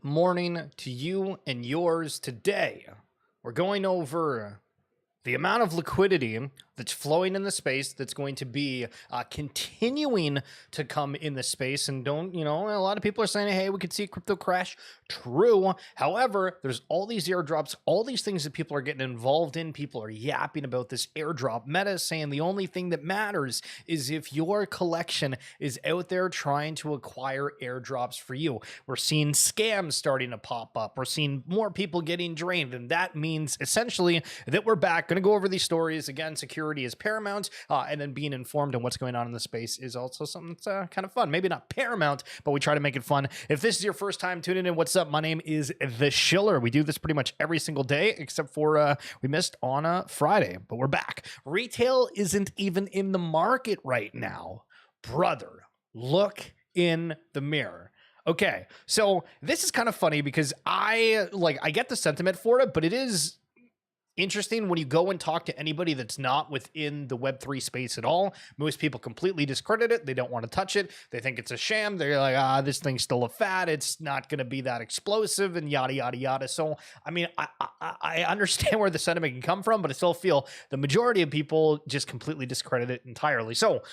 morning to you and yours today. We're going over the amount of liquidity that's flowing in the space that's going to be continuing to come in the space. And a lot of people are saying, hey, we could see a crypto crash. True. However, there's all these airdrops, all these things that people are getting involved in. People are yapping about this airdrop meta, saying the only thing that matters is if your collection is out there trying to acquire airdrops for you. We're seeing scams starting to pop up. We're seeing more people getting drained. And that means essentially that we're back. Going to go over these stories. Again, security is paramount, and then being informed on what's going on in the space is also something that's kind of fun. Maybe not paramount, but we try to make it fun. If this is your first time tuning in, what's up? My name is the Schiller. We do this pretty much every single day, except for we missed on a Friday, but we're back. Retail isn't even in the market right now. Brother, look in the mirror. Okay, so this is kind of funny because I get the sentiment for it, but it is interesting when you go and talk to anybody that's not within the Web3 space at all. Most people completely discredit it. They don't want to touch it. They think it's a sham. They're like, this thing's still a fad. It's not going to be that explosive and yada, yada, yada. So, I mean, I understand where the sentiment can come from, but I still feel the majority of people just completely discredit it entirely. So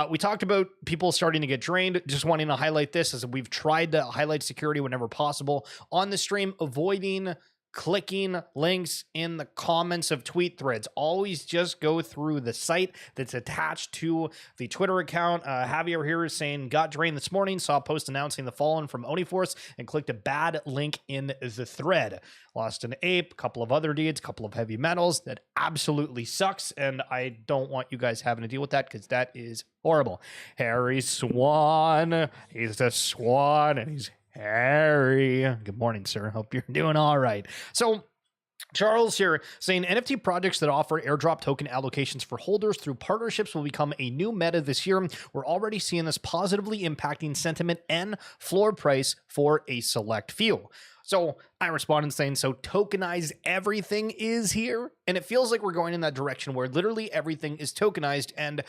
we talked about people starting to get drained. Just wanting to highlight this as we've tried to highlight security whenever possible on the stream, avoiding clicking links in the comments of tweet threads. Always just go through the site that's attached to the Twitter account. Javier here is saying, got drained this morning, saw a post announcing the fallen from Oniforce and clicked a bad link in the thread. Lost an ape, a couple of other deeds, a couple of heavy metals. That absolutely sucks, and I don't want you guys having to deal with that because that is horrible. Harry Swan, he's a swan, and he's Harry. Good morning, sir. Hope you're doing all right. So Charles here saying NFT projects that offer airdrop token allocations for holders through partnerships will become a new meta this year. We're already seeing this positively impacting sentiment and floor price for a select few. So I responded saying, so tokenized everything is here. And it feels like we're going in that direction where literally everything is tokenized. And,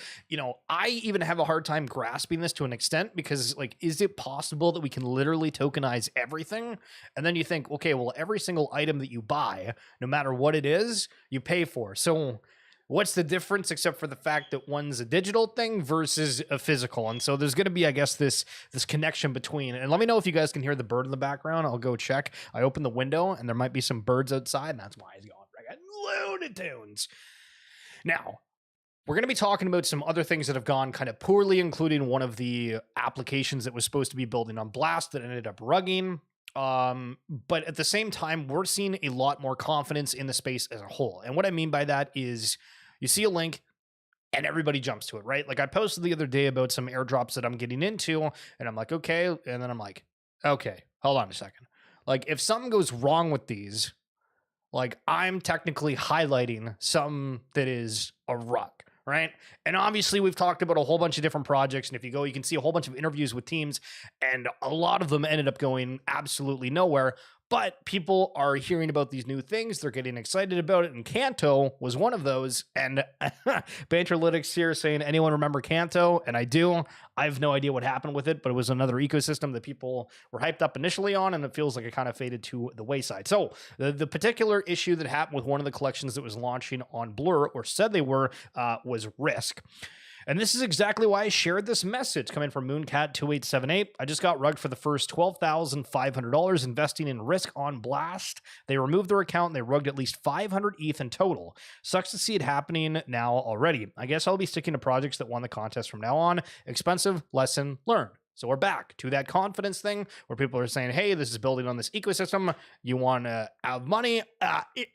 I even have a hard time grasping this to an extent because is it possible that we can literally tokenize everything? And then you think, okay, well, every single item that you buy, no matter what it is, you pay for. So what's the difference except for the fact that one's a digital thing versus a physical? And so there's going to be, I guess, this connection between, and let me know if you guys can hear the bird in the background. I'll go check. I opened the window and there might be some birds outside, and that's why he's going Looney Tunes. Now, we're going to be talking about some other things that have gone kind of poorly, including one of the applications that was supposed to be building on Blast that ended up rugging. But at the same time, we're seeing a lot more confidence in the space as a whole. And what I mean by that is you see a link and everybody jumps to it, right? Like I posted the other day about some airdrops that I'm getting into and I'm like, okay. And then I'm like, okay, hold on a second. Like if something goes wrong with these, like I'm technically highlighting some that is a rug, right? And obviously we've talked about a whole bunch of different projects. And if you go, you can see a whole bunch of interviews with teams and a lot of them ended up going absolutely nowhere. But people are hearing about these new things. They're getting excited about it. And Canto was one of those. And Banterlytics here saying, anyone remember Canto? And I do. I have no idea what happened with it, but it was another ecosystem that people were hyped up initially on. And it feels like it kind of faded to the wayside. So the particular issue that happened with one of the collections that was launching on Blur, or said they were, was Risk. And this is exactly why I shared this message coming from Mooncat2878. I just got rugged for the first $12,500 investing in Risk on Blast. They removed their account and they rugged at least 500 ETH in total. Sucks to see it happening now already. I guess I'll be sticking to projects that won the contest from now on. Expensive, lesson learned. So we're back to that confidence thing where people are saying, hey, this is building on this ecosystem. You want to have money?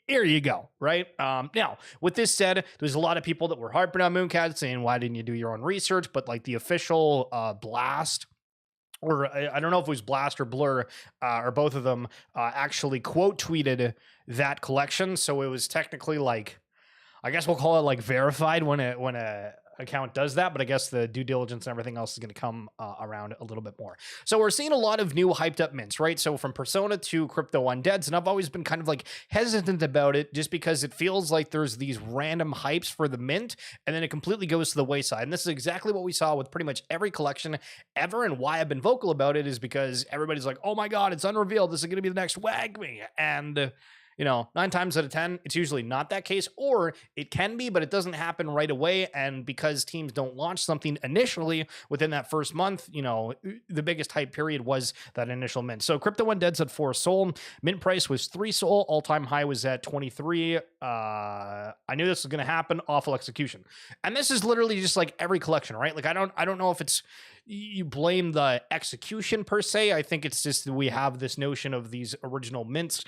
Here you go, right? Now, with this said, there's a lot of people that were harping on Mooncat saying, why didn't you do your own research? But like the official Blast, or I don't know if it was Blast or Blur, or both of them, actually quote tweeted that collection. So it was technically like, I guess we'll call it like verified when a account does that, but I guess the due diligence and everything else is going to come around a little bit more. So we're seeing a lot of new hyped up mints, right? So from Persona to Crypto Undeads, and I've always been kind of like hesitant about it just because it feels like there's these random hypes for the mint and then it completely goes to the wayside. And this is exactly what we saw with pretty much every collection ever, and why I've been vocal about it is because everybody's like, oh my god, it's unrevealed, this is going to be the next WAGMI, and 9 times out of 10, it's usually not that case, or it can be, but it doesn't happen right away. And because teams don't launch something initially within that first month, the biggest hype period was that initial mint. So Crypto Undead's at 4 SOL. Mint price was 3 SOL. All-time high was at 23. I knew this was going to happen. Awful execution. And this is literally just like every collection, right? Like, I don't know if it's you blame the execution per se. I think it's just that we have this notion of these original mints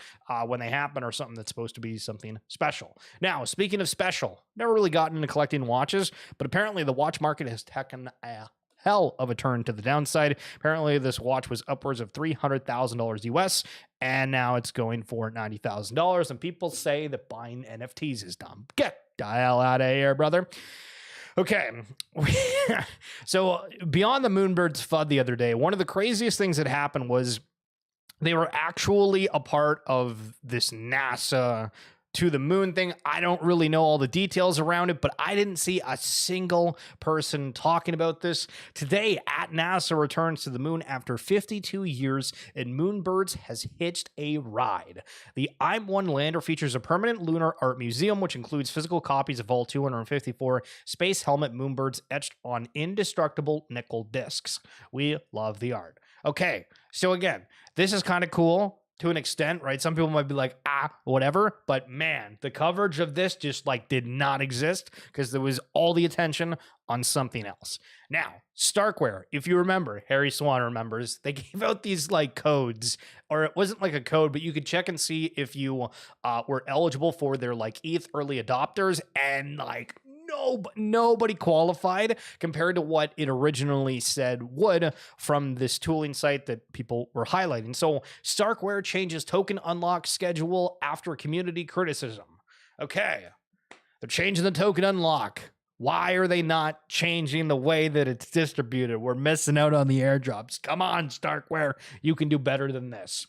when they happen or something that's supposed to be something special. Now, speaking of special, never really gotten into collecting watches, but apparently the watch market has taken a hell of a turn to the downside. Apparently this watch was upwards of $300,000 US, and now it's going for $90,000. And people say that buying NFTs is dumb. Get the hell out of here, brother. Okay, so beyond the Moonbirds FUD the other day, one of the craziest things that happened was they were actually a part of this NASA to the moon thing. I don't really know all the details around it, but I didn't see a single person talking about this. Today, at NASA returns to the moon after 52 years, and Moonbirds has hitched a ride. The I'm-1 lander features a permanent lunar art museum, which includes physical copies of all 254 space helmet Moonbirds etched on indestructible nickel discs. We love the art. Okay, so again, this is kind of cool to an extent, right? Some people might be like, whatever, but man, the coverage of this just like did not exist because there was all the attention on something else. Now, Starkware, if you remember, Harry Swan remembers, they gave out these like codes, or it wasn't like a code, but you could check and see if you were eligible for their like ETH early adopters, and like nobody qualified compared to what it originally said would from this tooling site that people were highlighting. So Starkware changes token unlock schedule after community criticism. Okay, they're changing the token unlock. Why are they not changing the way that it's distributed? We're missing out on the airdrops. Come on, Starkware, you can do better than this.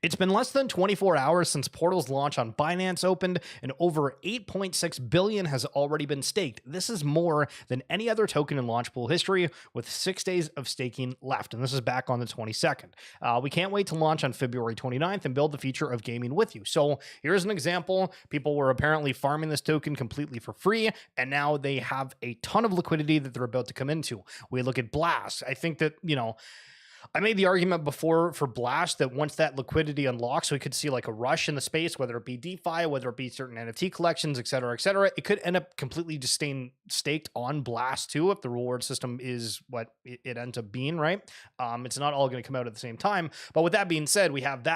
It's been less than 24 hours since Portal's launch on Binance opened, and over 8.6 billion has already been staked. This is more than any other token in launch pool history, with 6 days of staking left, and this is back on the 22nd. We can't wait to launch on February 29th and build the feature of gaming with you. So here's an example. People were apparently farming this token completely for free, and now they have a ton of liquidity that they're about to come into. We look at Blast. I think that, I made the argument before for Blast that once that liquidity unlocks, we could see like a rush in the space, whether it be DeFi, whether it be certain NFT collections, et cetera, et cetera. It could end up completely just staying staked on Blast too, if the reward system is what it ends up being, right? It's not all going to come out at the same time. But with that being said, we have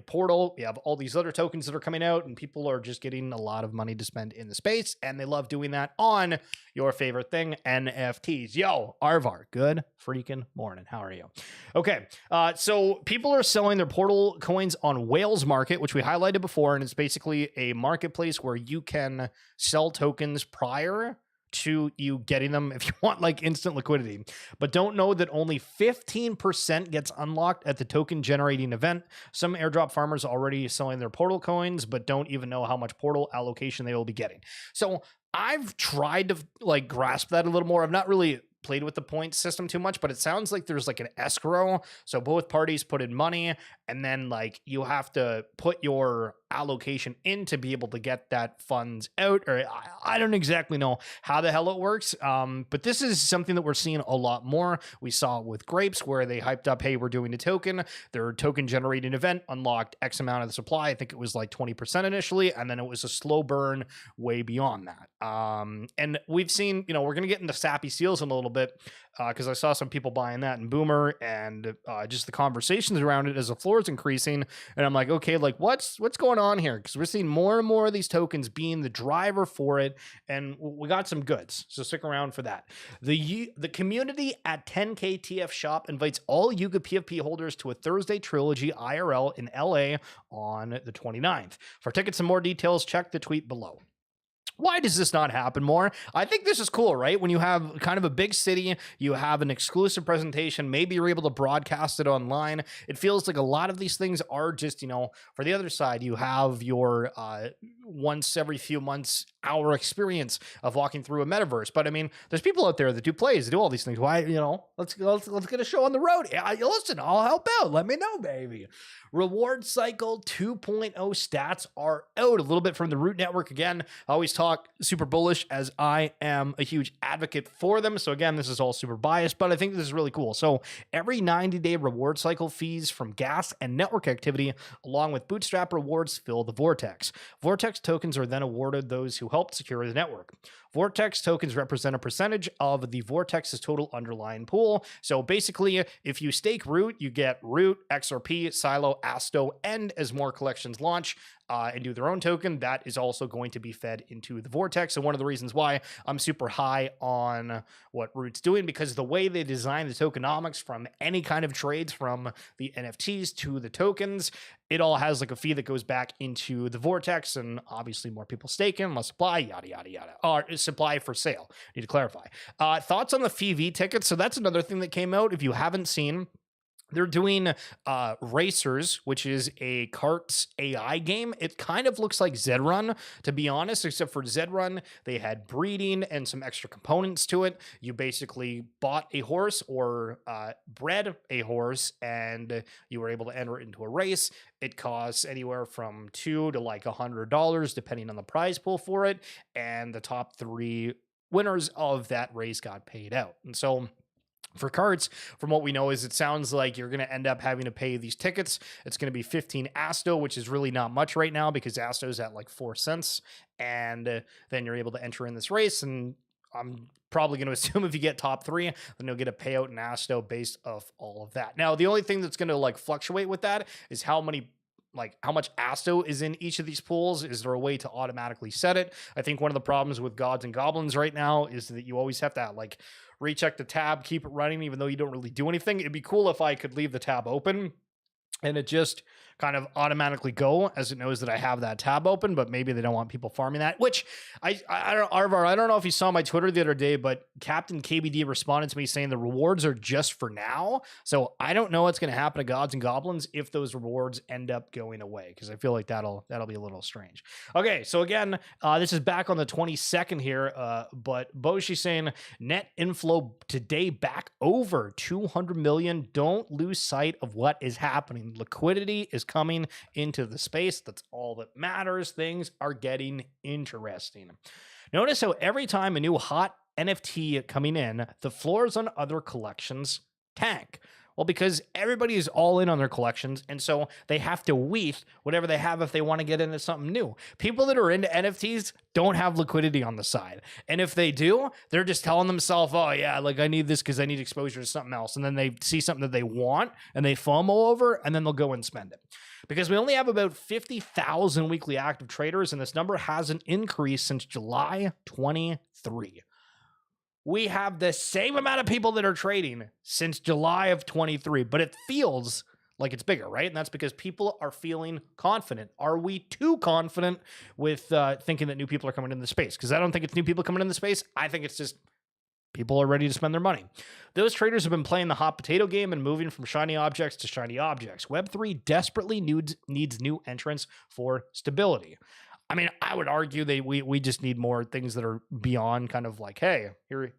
Portal, we have all these other tokens that are coming out, and people are just getting a lot of money to spend in the space, and they love doing that on your favorite thing, NFTs. Yo, Arvar, good freaking morning. How are you? Okay, so people are selling their Portal coins on Whales Market, which we highlighted before, and it's basically a marketplace where you can sell tokens prior to you getting them if you want like instant liquidity. But don't know that only 15% gets unlocked at the token generating event. Some airdrop farmers are already selling their Portal coins, but don't even know how much Portal allocation they will be getting. So I've tried to like grasp that a little more. I've not really played with the point system too much, but it sounds like there's like an escrow. So both parties put in money, and then like you have to put your allocation in to be able to get that funds out, or I don't exactly know how the hell it works. But this is something that we're seeing a lot more. We saw it with Grapes, where they hyped up, hey, we're doing a token. Their token generating event unlocked X amount of the supply. I think it was like 20% initially, and then it was a slow burn way beyond that. And we've seen, we're going to get into Sappy Seals in a little bit, because I saw some people buying that in Boomer, and just the conversations around it as the floor is increasing. And I'm like, okay, like what's going on here? Because we're seeing more and more of these tokens being the driver for it, and we got some goods, so stick around for that. The community at 10K TF Shop invites all Yuga PFP holders to a Thursday Trilogy IRL in LA on the 29th. For tickets and more details, check the tweet below. Why does this not happen more? I think this is cool, right? When you have kind of a big city, you have an exclusive presentation, maybe you're able to broadcast it online. It feels like a lot of these things are just, for the other side, you have your once every few months hour experience of walking through a metaverse. But I mean, there's people out there that do plays, that do all these things. Why, let's get a show on the road. Yeah, listen, I'll help out. Let me know, baby. Reward cycle 2.0 stats are out a little bit from the Root Network. Again, I always talk super bullish as I am a huge advocate for them. So again, this is all super biased, but I think this is really cool. So every 90-day reward cycle, fees from gas and network activity, along with Bootstrap rewards, fill the Vortex. Vortex tokens are then awarded those who helped secure the network. Vortex tokens represent a percentage of the Vortex's total underlying pool. So basically, if you stake Root, you get Root, XRP, Silo, Asto, and as more collections launch and do their own token, that is also going to be fed into the Vortex. And one of the reasons why I'm super high on what Root's doing, because the way they design the tokenomics from any kind of trades, from the NFTs to the tokens, it all has like a fee that goes back into the Vortex, and obviously more people staking, less supply, yada, yada, yada. Or supply for sale. Need to clarify. Thoughts on the FV tickets? So that's another thing that came out. If you haven't seen, they're doing Racers, which is a carts AI game. It kind of looks like Zedrun, to be honest, except for Zedrun, they had breeding and some extra components to it. You basically bought a horse or bred a horse, and you were able to enter it into a race. It costs anywhere from $2 to like $100, depending on the prize pool for it. And the top 3 winners of that race got paid out. And so for cards, from what we know, is it sounds like you're going to end up having to pay these tickets. It's going to be 15 Asto, which is really not much right now because Asto is at like 4 cents. And then you're able to enter in this race. And I'm probably going to assume if you get top 3, then you'll get a payout in Asto based off all of that. Now, the only thing that's going to like fluctuate with that is how much Asto is in each of these pools. Is there a way to automatically set it? I think one of the problems with Gods and Goblins right now is that you always have to like recheck the tab, keep it running, even though you don't really do anything. It'd be cool if I could leave the tab open and it just kind of automatically go as it knows that I have that tab open, but maybe they don't want people farming that, which I don't, Arvar, I don't know if you saw my Twitter the other day, but Captain KBD responded to me saying the rewards are just for now. So I don't know what's going to happen to Gods and Goblins if those rewards end up going away, because I feel like that'll be a little strange. Okay, so again, this is back on the 22nd here, but Boshi's saying net inflow today back over 200 million. Don't lose sight of what is happening. Liquidity is coming into the space. That's all that matters. Things are getting interesting. Notice how every time a new hot NFT coming in, the floors on other collections tank. Well, because everybody is all in on their collections, and so they have to weave whatever they have if they want to get into something new. People that are into NFTs don't have liquidity on the side. And if they do, they're just telling themselves, oh yeah, like I need this because I need exposure to something else. And then they see something that they want and they FOMO over, and then they'll go and spend it. Because we only have about 50,000 weekly active traders, and this number hasn't increased since July 23. We have the same amount of people that are trading since July of 23, but it feels like it's bigger, right? And that's because people are feeling confident. Are we too confident with thinking that new people are coming into the space? Because I don't think it's new people coming into the space. I think it's just people are ready to spend their money. Those traders have been playing the hot potato game and moving from shiny objects to shiny objects. Web3 desperately needs new entrants for stability. I mean, I would argue we just need more things that are beyond kind of like, hey,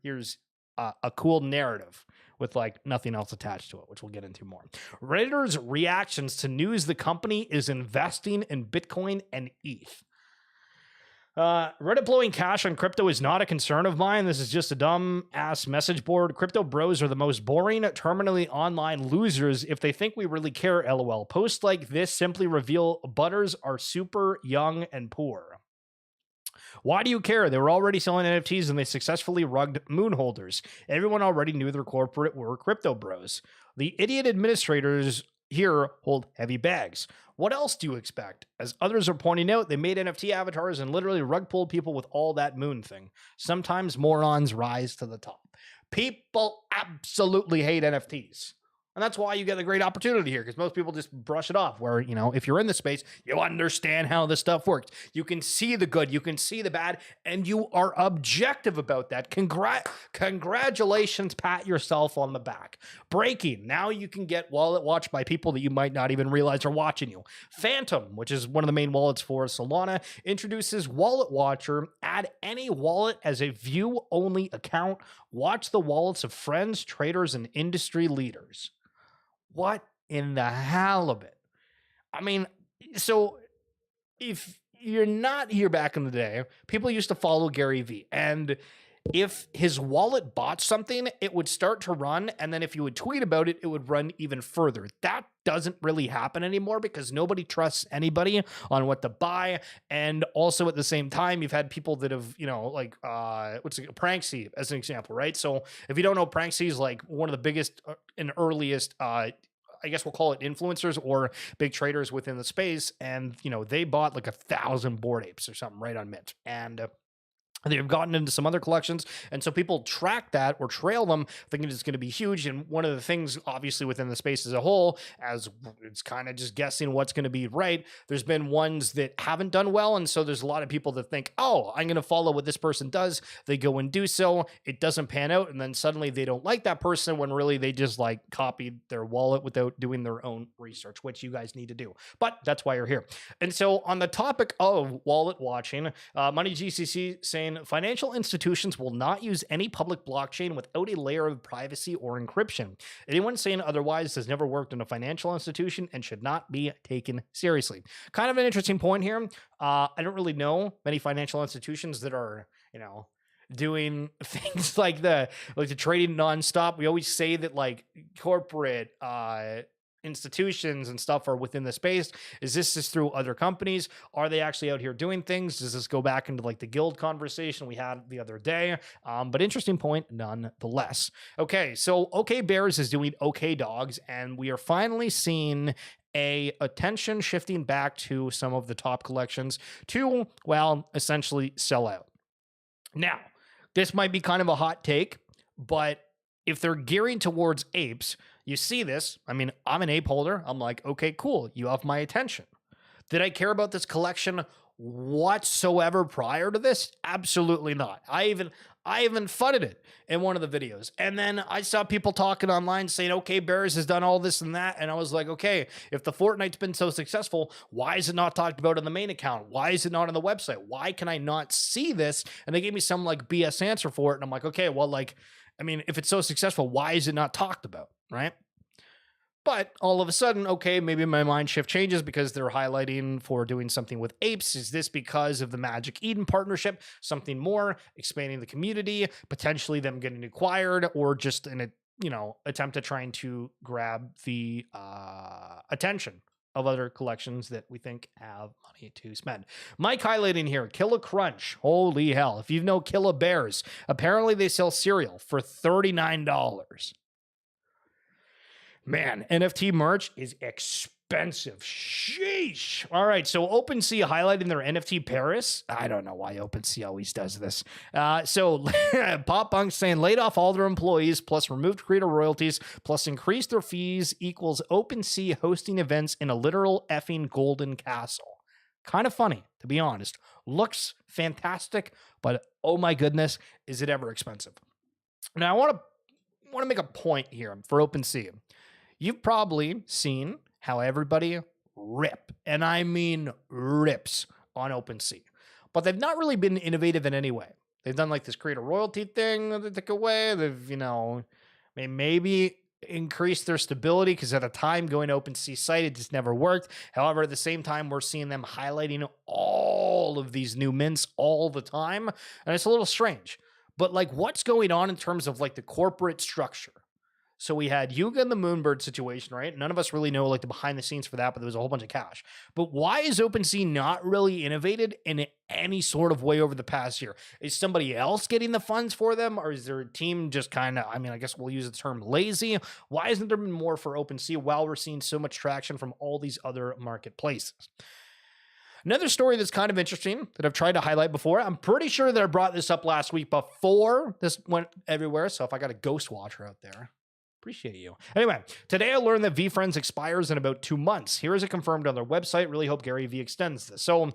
here's a cool narrative with like nothing else attached to it, which we'll get into more. Redditors' reactions to news the company is investing in Bitcoin and ETH. Reddit blowing cash on crypto is not a concern of mine. This is just a dumb ass message board. Crypto bros are the most boring, terminally online losers if they think we really care, lol. Posts like this simply reveal butters are super young and poor. Why do you care? They were already selling NFTs and they successfully rugged moon holders. Everyone already knew their corporate were crypto bros. The idiot administrators here hold heavy bags. What else do you expect? As others are pointing out, they made NFT avatars and literally rug pulled people with all that moon thing. Sometimes morons rise to the top. People absolutely hate NFTs. And that's why you get a great opportunity here, because most people just brush it off. Where, if you're in the space, you understand how this stuff works. You can see the good, you can see the bad, and you are objective about that. Congratulations, pat yourself on the back. Breaking. Now you can get wallet watched by people that you might not even realize are watching you. Phantom, which is one of the main wallets for Solana, introduces Wallet Watcher. Add any wallet as a view-only account. Watch the wallets of friends, traders, and industry leaders. What in the halibut? I mean, so if you're not here back in the day, people used to follow Gary Vee, and if his wallet bought something, it would start to run, and then if you would tweet about it, it would run even further. That doesn't really happen anymore because nobody trusts anybody on what to buy. And also at the same time, you've had people that have, Pranksy as an example, right? So if you don't know, Pranksy is like one of the biggest and earliest I guess we'll call it influencers or big traders within the space. And, they bought like 1,000 Bored Apes or something right on Mint. And they've gotten into some other collections. And so people track that or trail them thinking it's going to be huge. And one of the things, obviously, within the space as a whole, as it's kind of just guessing what's going to be right, there's been ones that haven't done well. And so there's a lot of people that think, oh, I'm going to follow what this person does. They go and do so. It doesn't pan out. And then suddenly they don't like that person when really they just copied their wallet without doing their own research, which you guys need to do. But that's why you're here. And so on the topic of wallet watching, Money GCC saying, financial institutions will not use any public blockchain without a layer of privacy or encryption. Anyone saying otherwise has never worked in a financial institution and should not be taken seriously. Kind of an interesting point here. I don't really know many financial institutions that are, doing things like the trading nonstop. We always say that corporate institutions and stuff are within the space. Is this just through other companies? Are they actually out here doing things? Does this go back into the guild conversation we had the other day? But interesting point nonetheless. Okay, so OK Bears is doing OK Dogs, and we are finally seeing a attention shifting back to some of the top collections to, essentially sell out. Now, this might be kind of a hot take, but if they're gearing towards apes, you see this. I mean, I'm an ape holder. I'm like, okay, cool. You have my attention. Did I care about this collection whatsoever prior to this? Absolutely not. I even funded it in one of the videos. And then I saw people talking online saying, okay, Bears has done all this and that. And I was like, okay, if the Fortnite's been so successful, why is it not talked about on the main account? Why is it not on the website? Why can I not see this? And they gave me some BS answer for it. And I'm like, okay, if it's so successful, why is it not talked about? Right? But all of a sudden, okay, maybe my mind shift changes because they're highlighting for doing something with apes. Is this because of the Magic Eden partnership? Something more, expanding the community, potentially them getting acquired, or just an attempt at trying to grab the attention of other collections that we think have money to spend. Mike highlighting here, Killa Crunch. Holy hell. If you know Killa Bears, apparently they sell cereal for $39. Man, NFT merch is expensive. Sheesh. All right, so OpenSea highlighting their NFT Paris. I don't know why OpenSea always does this. So Pop Punk saying laid off all their employees, plus removed creator royalties, plus increased their fees equals OpenSea hosting events in a literal effing golden castle. Kind of funny, to be honest. Looks fantastic, but oh my goodness, is it ever expensive? Now, I want to make a point here for OpenSea. You've probably seen how everybody rip, and I mean rips, on OpenSea. But they've not really been innovative in any way. They've done this creator royalty thing that they took away. They've, maybe increased their stability because at the time going to OpenSea site, it just never worked. However, at the same time, we're seeing them highlighting all of these new mints all the time. And it's a little strange. But what's going on in terms of the corporate structure? So we had Yuga and the Moonbird situation, right? None of us really know the behind the scenes for that, but there was a whole bunch of cash. But why is OpenSea not really innovated in any sort of way over the past year? Is somebody else getting the funds for them? Or is their team just kind of, I guess we'll use the term lazy? Why hasn't there been more for OpenSea while we're seeing so much traction from all these other marketplaces? Another story that's kind of interesting that I've tried to highlight before. I'm pretty sure that I brought this up last week before this went everywhere. So if I got a ghost watcher out there, Appreciate you. Anyway, today I learned that VFriends expires in about 2 months. Here is it confirmed on their website. Really hope Gary V extends this. So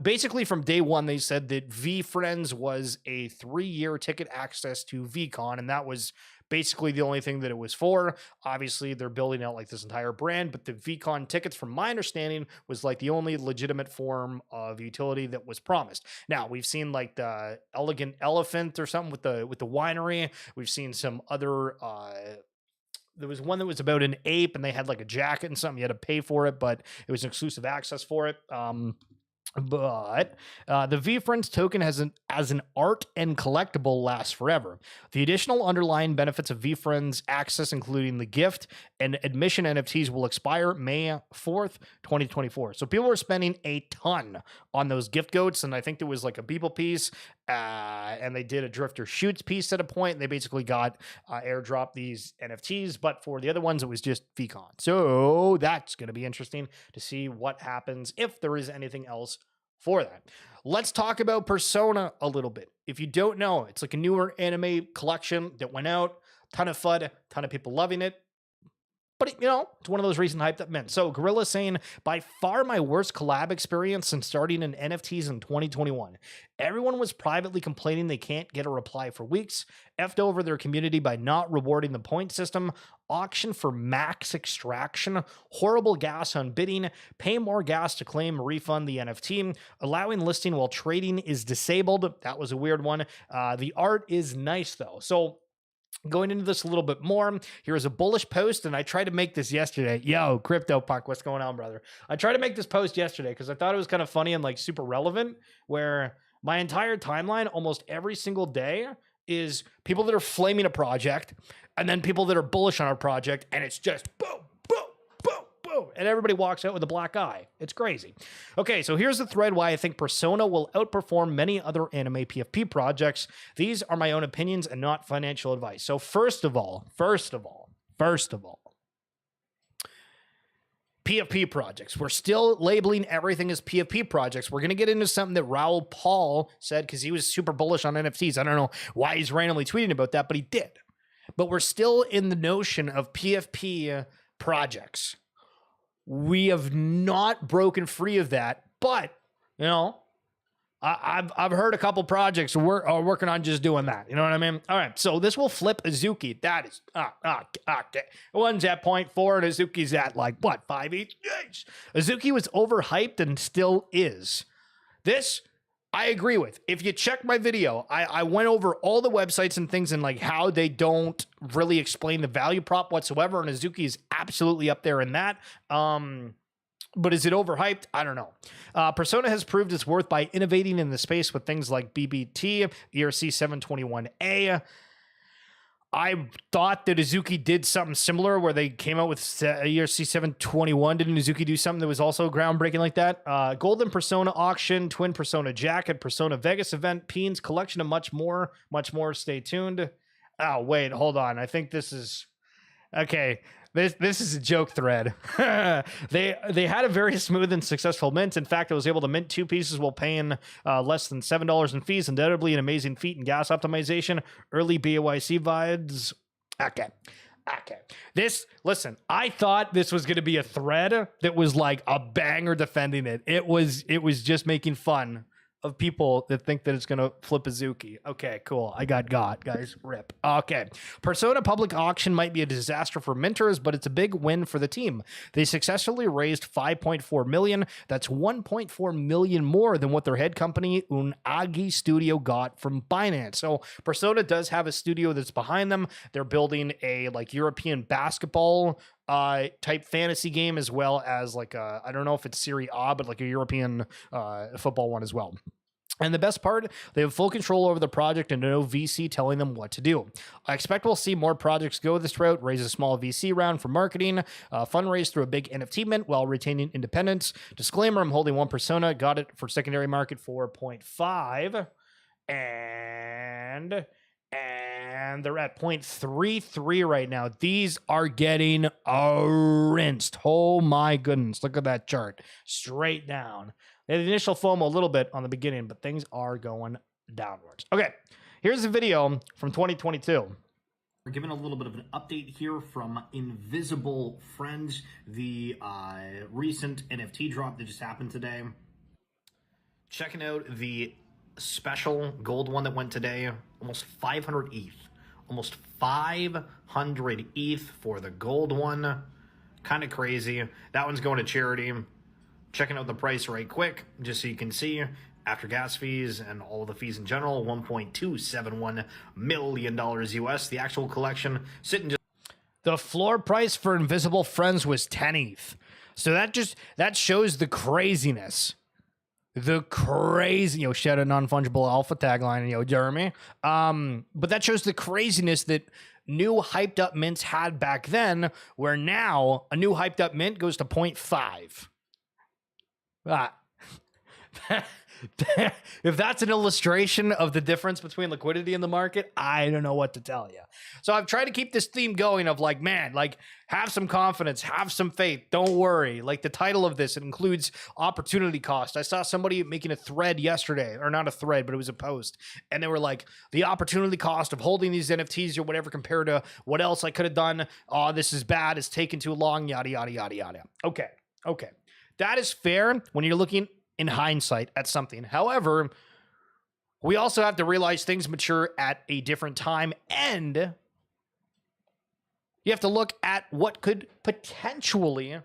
basically from day one, they said that VFriends was a 3-year ticket access to VCon, and that was basically the only thing that it was for. Obviously, they're building out like this entire brand, but the VCon tickets, from my understanding, was like the only legitimate form of utility that was promised. Now, we've seen like the Elegant Elephant or something with the winery. We've seen some other there was one that was about an ape and they had like a jacket and something. You had to pay for it, but it was exclusive access for it. But the VFriends token as an art and collectible lasts forever. The additional underlying benefits of VFriends access, including the gift and admission NFTs, will expire May 4th, 2024. So people are spending a ton on those gift goats, and I think there was like a Beeple piece, and they did a Drifter Shoots piece at a point, and they basically got airdrop these NFTs, but for the other ones, it was just VCon. So that's going to be interesting to see what happens if there is anything else for that. Let's talk about Persona a little bit. If you don't know, it's like a newer anime collection that went out, ton of FUD, ton of people loving it. But, you know, it's one of those recent hype that meant. So Gorilla saying, by far my worst collab experience since starting in NFTs in 2021. Everyone was privately complaining they can't get a reply for weeks, effed over their community by not rewarding the point system, auction for max extraction, horrible gas on bidding, pay more gas to claim refund the NFT, allowing listing while trading is disabled. That was a weird one. The art is nice though. So going into this a little bit more, here's a bullish post, and I tried to make this yesterday. Yo, CryptoPuck, what's going on, brother? I tried to make this post yesterday because I thought it was kind of funny and like super relevant, where my entire timeline almost every single day is people that are flaming a project and then people that are bullish on our project, and it's just boom, boom, boom, boom, and everybody walks out with a black eye. It's crazy. Okay, so here's the thread why I think Persona will outperform many other anime PFP projects. These are my own opinions and not financial advice. So first of all, PFP projects. We're still labeling everything as PFP projects. We're going to get into something that Raoul Paul said because he was super bullish on NFTs. I don't know why he's randomly tweeting about that, but he did. But we're still in the notion of PFP projects. We have not broken free of that, but, you know, I've heard a couple projects are working on just doing that. You know what I mean? All right, so this will flip Azuki. That is, one's at 0.4 and Azuki's at like, what, 5 each? Azuki was overhyped and still is. This, I agree with. If you check my video, I went over all the websites and things and like how they don't really explain the value prop whatsoever, and Azuki is absolutely up there in that. But is it overhyped? I don't know. Persona has proved its worth by innovating in the space with things like BBT, ERC 721A. I thought that Azuki did something similar where they came out with ERC 721. Didn't Azuki do something that was also groundbreaking like that? Golden Persona auction, Twin Persona jacket, Persona Vegas event, Peens collection, and much more. Much more. Stay tuned. Oh, wait, hold on. I think this is... Okay. This is a joke thread. They had a very smooth and successful mint. In fact, I was able to mint 2 pieces while paying less than $7 in fees. Undoubtedly an amazing feat in gas optimization. Early BAYC vibes. Okay. Listen, I thought this was going to be a thread that was like a banger defending it. It was just making fun of people that think that it's going to flip Azuki. Okay, cool. I got guys. Rip. Okay. Persona public auction might be a disaster for minters, but it's a big win for the team. They successfully raised 5.4 million. That's 1.4 million more than what their head company, Unagi Studio, got from Binance. So Persona does have a studio that's behind them. They're building a like European basketball type fantasy game, as well as like I don't know if it's Serie A, but like a European football one as well. And the best part, they have full control over the project and no VC telling them what to do. I expect we'll see more projects go this route, raise a small VC round for marketing, fundraise through a big NFT mint while retaining independence. Disclaimer, I'm holding one Persona, got it for secondary market for 0.5, and they're at 0.33 right now. These are getting rinsed. Oh my goodness, look at that chart. Straight down. They had the initial FOMO a little bit on the beginning, but things are going downwards. Okay, here's a video from 2022. We're giving a little bit of an update here from Invisible Friends, the recent NFT drop that just happened today. Checking out the special gold one that went today, almost 500 ETH. Almost 500 ETH for the gold one. Kind of crazy. That one's going to charity. Checking out the price right quick, just so you can see. After gas fees and all the fees in general, $1.271 million US. The actual collection sitting just... The floor price for Invisible Friends was 10 ETH. So that shows the craziness. The crazy, shout out non-fungible alpha tagline, Jeremy. But that shows the craziness that new hyped up mints had back then, where now a new hyped up mint goes to 0.5. If that's an illustration of the difference between liquidity in the market, I don't know what to tell you. So I've tried to keep this theme going of have some confidence, have some faith, don't worry. Like the title of this, it includes opportunity cost. I saw somebody making a thread yesterday, or not a thread, but it was a post. And they were like, the opportunity cost of holding these NFTs or whatever compared to what else I could have done. Oh, this is bad. It's taken too long, yada, yada, yada, yada. Okay. That is fair when you're looking in hindsight at something. However, we also have to realize things mature at a different time, and you have to look at what could potentially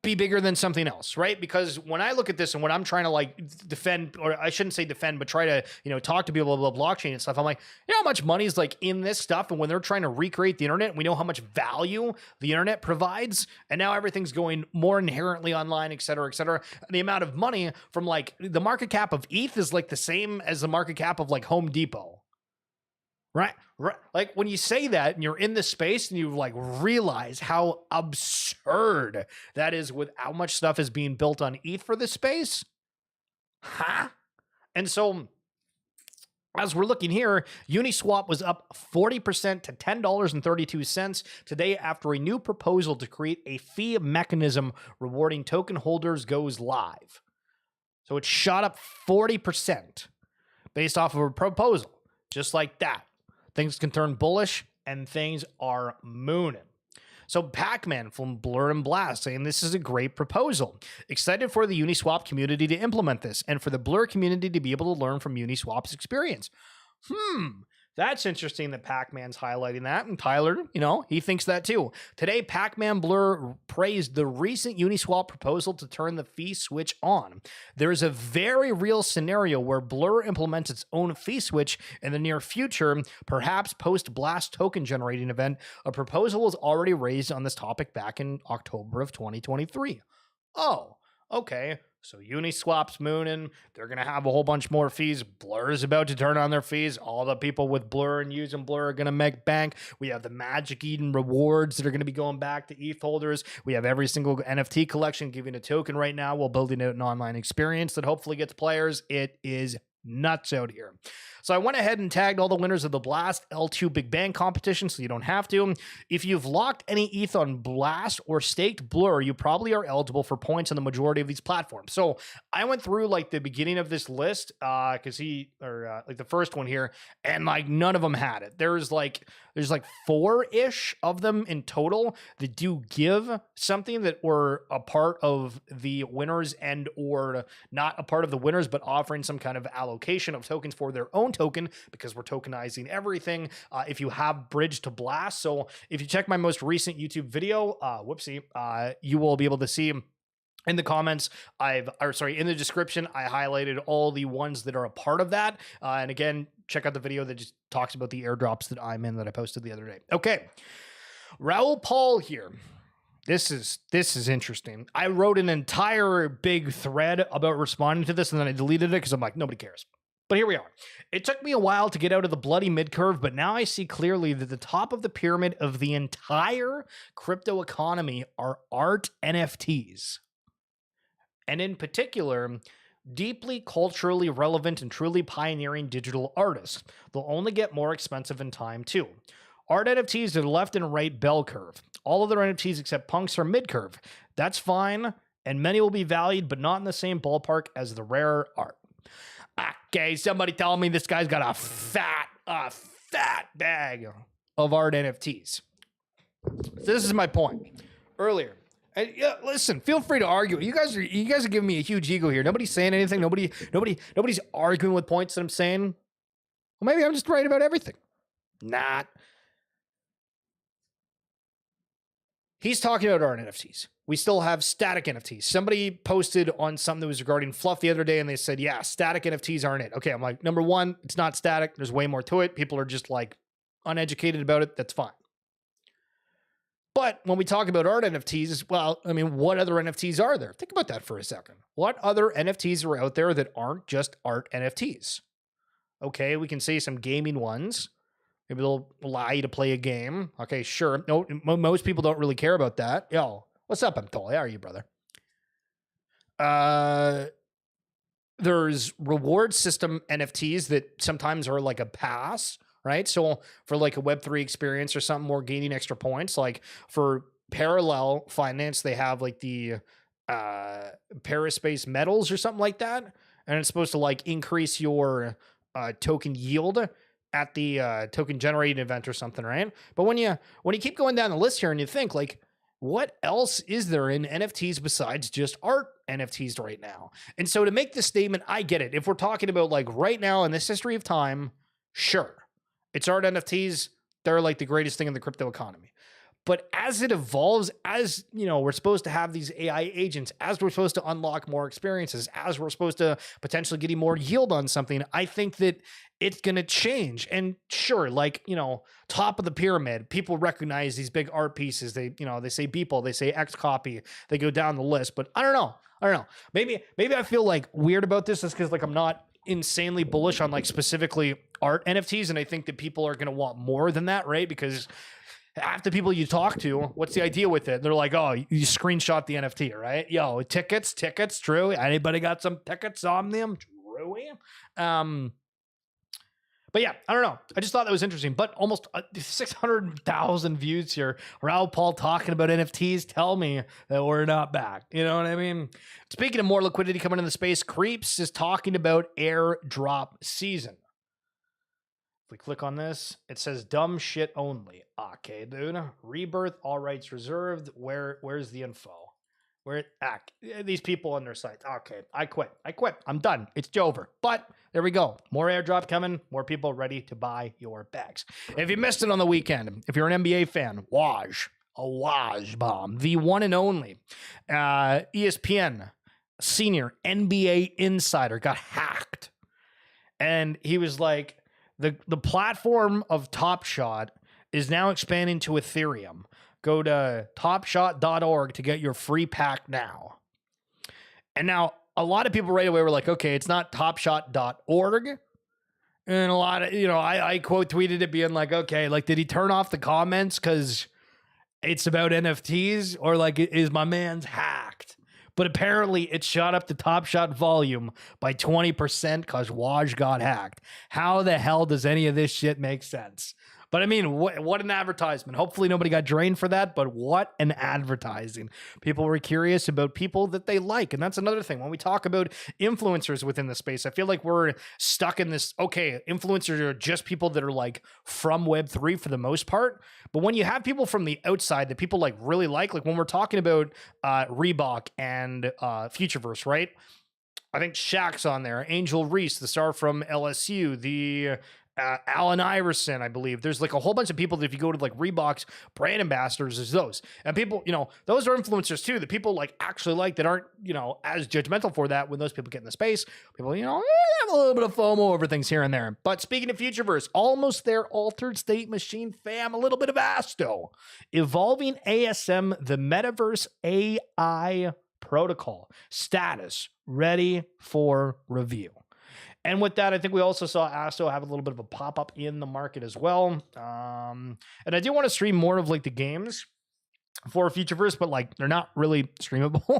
be bigger than something else, right? Because when I look at this and when I'm trying to defend, or I shouldn't say defend, but try to, talk to people about blockchain and stuff, I'm like, how much money is in this stuff? And when they're trying to recreate the internet, we know how much value the internet provides. And now everything's going more inherently online, et cetera, et cetera. And the amount of money from the market cap of ETH is the same as the market cap of Home Depot. Right. Like when you say that and you're in this space and you realize how absurd that is with how much stuff is being built on ETH for this space. And so as we're looking here, Uniswap was up 40% to $10.32 today after a new proposal to create a fee mechanism rewarding token holders goes live. So it shot up 40% based off of a proposal, just like that. Things can turn bullish, and things are mooning. So Pac-Man from Blur and Blast saying this is a great proposal. Excited for the Uniswap community to implement this, and for the Blur community to be able to learn from Uniswap's experience. That's interesting that Pac-Man's highlighting that, and Tyler, he thinks that too. Today, Pac-Man Blur praised the recent Uniswap proposal to turn the fee switch on. There is a very real scenario where Blur implements its own fee switch in the near future, perhaps post-Blast token generating event. A proposal was already raised on this topic back in October of 2023. Oh, okay. So Uniswap's mooning. They're going to have a whole bunch more fees. Blur is about to turn on their fees. All the people with Blur and using Blur are going to make bank. We have the Magic Eden rewards that are going to be going back to ETH holders. We have every single NFT collection giving a token right now while building out an online experience that hopefully gets players. It is nuts out here. So I went ahead and tagged all the winners of the Blast L2 Big Bang competition so you don't have to. If you've locked any ETH on Blast or staked Blur, you probably are eligible for points on the majority of these platforms. So I went through the beginning of this list because the first one here, and none of them had it. There's 4-ish of them in total that do give something that were a part of the winners and or not a part of the winners, but offering some kind of allocation of tokens for their own token, because we're tokenizing everything if you have bridge to Blast. So if you check my most recent YouTube video, you will be able to see in the comments, in the description, I highlighted all the ones that are a part of that. And again, check out the video that just talks about the airdrops that I'm in that I posted the other day. Okay. Raoul Paul here. This is interesting. I wrote an entire big thread about responding to this, and then I deleted it because I'm like, nobody cares. But here we are. It took me a while to get out of the bloody mid-curve, but now I see clearly that the top of the pyramid of the entire crypto economy are art NFTs. And in particular, deeply culturally relevant and truly pioneering digital artists. They'll only get more expensive in time too. Art NFTs are the left and right bell curve. All other NFTs except punks are mid-curve. That's fine, and many will be valued, but not in the same ballpark as the rare art. Okay, somebody tell me this guy's got a fat bag of art NFTs. This is my point earlier. And yeah, listen, feel free to argue. You guys are giving me a huge ego here. Nobody's saying anything. Nobody's arguing with points that I'm saying. Well, maybe I'm just right about everything. Not. He's talking about art NFTs. We still have static NFTs. Somebody posted on something that was regarding fluff the other day, and they said, yeah, static NFTs aren't it. Okay, I'm like, number one, it's not static. There's way more to it. People are just like uneducated about it. That's fine. But when we talk about art NFTs, well, I mean, what other NFTs are there? Think about that for a second. What other NFTs are out there that aren't just art NFTs? Okay, we can say some gaming ones. Maybe they'll allow you to play a game. Okay, sure. No, most people don't really care about that. Yo, what's up, Emtol? How are you, brother? There's reward system NFTs that sometimes are like a pass, right? So for like a Web3 experience or something, we're gaining extra points. Like for parallel finance, they have like the Paris-based metals or something like that. And it's supposed to like increase your token yield at the token generating event or something, right? But when you keep going down the list here and you think like, what else is there in NFTs besides just art NFTs right now? And so to make this statement, I get it. If we're talking about like right now in this history of time, sure, it's art NFTs. They're like the greatest thing in the crypto economy. But as it evolves, as you know, we're supposed to have these AI agents, as we're supposed to unlock more experiences, as we're supposed to potentially getting more yield on something, I think that it's going to change. And sure, like, you know, top of the pyramid, people recognize these big art pieces. They, you know, they say Beeple, they say X copy, they go down the list. But I don't know. Maybe I feel like weird about this is because like I'm not insanely bullish on like specifically art NFTs. And I think that people are going to want more than that, right? Because half the people you talk to, what's the idea with it? They're like, oh, you screenshot the NFT, right? Yo, tickets, true. Anybody got some tickets on them? True. But yeah, I don't know. I just thought that was interesting. But almost 600,000 views here. Raul Paul talking about NFTs. Tell me that we're not back. You know what I mean? Speaking of more liquidity coming into the space, Creeps is talking about airdrop season. If we click on this, it says dumb shit only. Okay, dude. Rebirth, all rights reserved. Where's the info? These people on their sites. Okay, I quit. I'm done. It's over. But there we go. More airdrop coming. More people ready to buy your bags. If you missed it on the weekend, if you're an NBA fan, Waj bomb, the one and only ESPN senior NBA insider got hacked, and he was like, the platform of Top Shot is now expanding to Ethereum. Go to topshot.org to get your free pack now. And now a lot of people right away were like, okay, it's not topshot.org. And a lot of, you know, I quote tweeted it being like, okay, like, did he turn off the comments because it's about NFTs, or like, is my man's hacked? But apparently it shot up the Top Shot volume by 20% because Waj got hacked. How the hell does any of this shit make sense? But I mean, what an advertisement. Hopefully nobody got drained for that, but what an advertising. People were curious about people that they like. And that's another thing. When we talk about influencers within the space, I feel like we're stuck in this, okay, influencers are just people that are like from Web3 for the most part. But when you have people from the outside that people like really like when we're talking about Reebok and Futureverse, right? I think Shaq's on there, Angel Reese, the star from LSU, the Allen Iverson, I believe. There's like a whole bunch of people that if you go to like Reebok's brand ambassadors, is those. And people, you know, those are influencers too, that people like actually like, that aren't, you know, as judgmental for that. When those people get in the space, people, you know, have a little bit of FOMO over things here and there. But speaking of Futureverse, almost there, Altered State Machine fam, a little bit of Asto. Evolving ASM, the Metaverse AI protocol. Status, ready for review. And with that, I think we also saw Asto have a little bit of a pop-up in the market as well. And I do want to stream more of like the games for Futureverse, but like they're not really streamable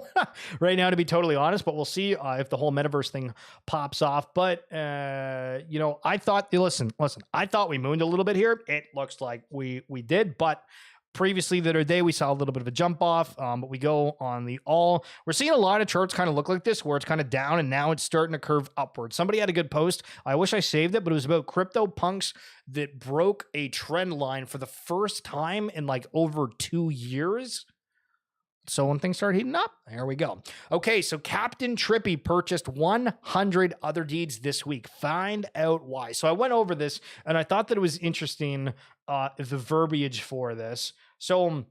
right now, to be totally honest. But we'll see if the whole metaverse thing pops off. But you know, I thought, listen, I thought we mooned a little bit here. It looks like we did, but previously the other day, we saw a little bit of a jump off, but we go on the all. We're seeing a lot of charts kind of look like this, where it's kind of down and now it's starting to curve upward. Somebody had a good post. I wish I saved it, but it was about crypto punks that broke a trend line for the first time in like over 2 years. So when things start heating up, there we go. Okay, so Captain Trippy purchased 100 other deeds this week. Find out why. So I went over this, and I thought that it was interesting, the verbiage for this. So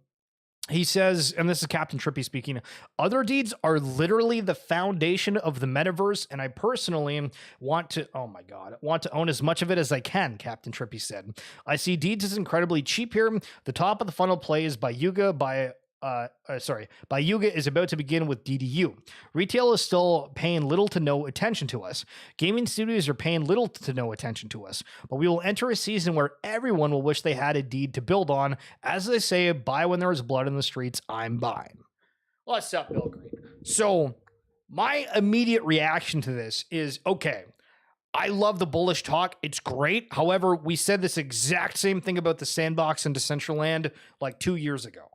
he says, and this is Captain Trippy speaking, other deeds are literally the foundation of the metaverse, and I personally want to own as much of it as I can, Captain Trippy said. I see deeds as incredibly cheap here. The top of the funnel play is by Yuga, by Yuga is about to begin with DDU. Retail is still paying little to no attention to us. Gaming studios are paying little to no attention to us. But we will enter a season where everyone will wish they had a deed to build on. As they say, buy when there is blood in the streets, I'm buying. What's up, Bill Green? So my immediate reaction to this is, okay, I love the bullish talk. It's great. However, we said this exact same thing about the sandbox in Decentraland like 2 years ago.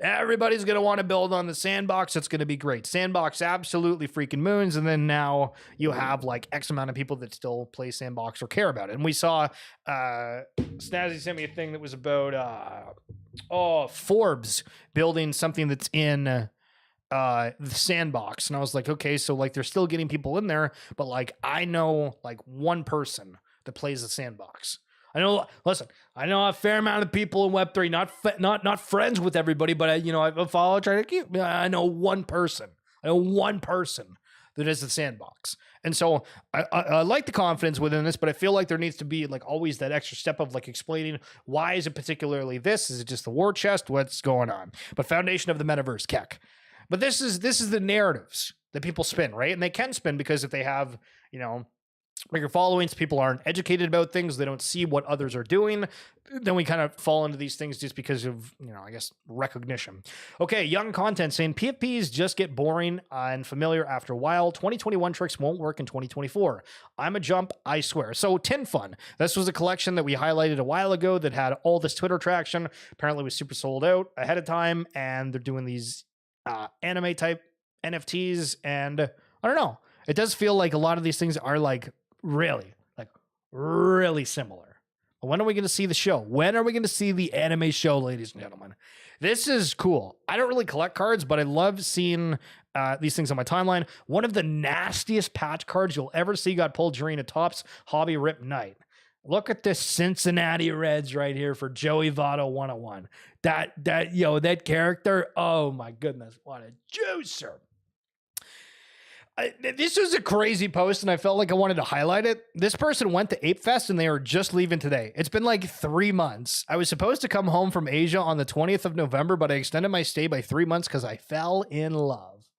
Everybody's going to want to build on the sandbox. It's going to be great. Sandbox absolutely freaking moons. And then now you have like X amount of people that still play sandbox or care about it. And we saw Snazzy sent me a thing that was about Forbes building something that's in the sandbox. And I was like, okay, so like they're still getting people in there, but like I know like one person that plays the sandbox. I know a fair amount of people in Web3, not friends with everybody, but I follow, try to keep. I know one person. That is the sandbox. And so I like the confidence within this, but I feel like there needs to be like always that extra step of like explaining why is it particularly this? Is it just the war chest? What's going on? But foundation of the metaverse, Keck. But this is the narratives that people spin, right? And they can spin because if they have, bigger followings, people aren't educated about things, they don't see what others are doing, then we kind of fall into these things just because of, I guess, recognition. Okay, Young Content saying PFPs just get boring and familiar after a while. 2021 tricks won't work in 2024. I'm a jump, I swear. So Tin Fun, this was a collection that we highlighted a while ago that had all this Twitter traction. Apparently was super sold out ahead of time, and they're doing these anime type NFTs, and I don't know. It does feel like a lot of these things are like really similar. But when are we going to see the show? When are we going to see the anime show, ladies and gentlemen? This is cool. I don't really collect cards, but I love seeing these things on my timeline. One of the nastiest patch cards you'll ever see got pulled during a Topps Hobby Rip night. Look at this Cincinnati Reds right here for Joey Votto 101. That character, oh my goodness, what a juicer. This was a crazy post, and I felt like I wanted to highlight it. This person went to Ape Fest, and they are just leaving today. It's been like 3 months. I was supposed to come home from Asia on the 20th of November, but I extended my stay by 3 months because I fell in love.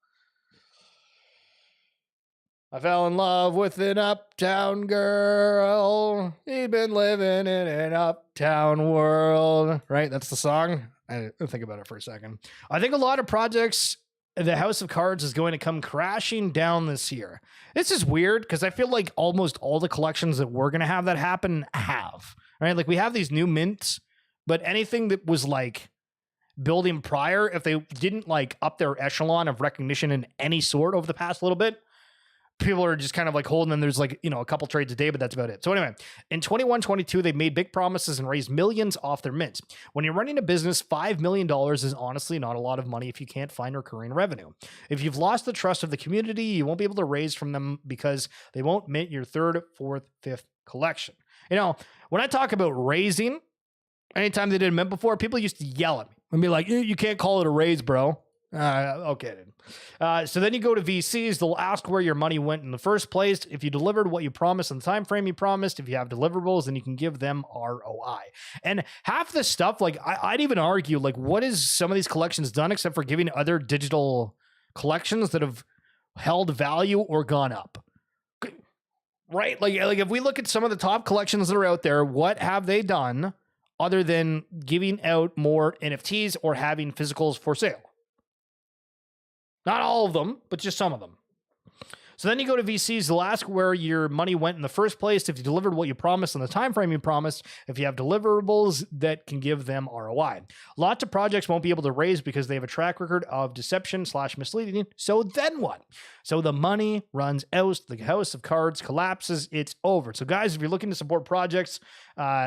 I fell in love with an uptown girl. He'd been living in an uptown world. Right? That's the song. I didn't think about it for a second. I think a lot of projects, the House of Cards is going to come crashing down this year. This is weird because I feel like almost all the collections that we're going to have that happen have, right? Like we have these new mints, but anything that was like building prior, if they didn't like up their echelon of recognition in any sort over the past little bit, people are just kind of like holding them. There's like, a couple trades a day, but that's about it. So anyway, in 21-22, they made big promises and raised millions off their mints. When you're running a business, $5 million is honestly not a lot of money if you can't find recurring revenue. If you've lost the trust of the community, you won't be able to raise from them because they won't mint your third, fourth, fifth collection. When I talk about raising, anytime they did a mint before, people used to yell at me and be like, you can't call it a raise, bro. Okay. So then you go to VCs, they'll ask where your money went in the first place. If you delivered what you promised in the time frame you promised, if you have deliverables, then you can give them ROI. And half the stuff, like I'd even argue, like what is some of these collections done except for giving other digital collections that have held value or gone up? Right? Like if we look at some of the top collections that are out there, what have they done other than giving out more NFTs or having physicals for sale? Not all of them, but just some of them. So then you go to VCs, they'll ask where your money went in the first place, if you delivered what you promised in the time frame you promised, if you have deliverables that can give them ROI. Lots of projects won't be able to raise because they have a track record of deception/misleading. So then what? So the money runs out, the house of cards collapses, it's over. So guys, if you're looking to support projects,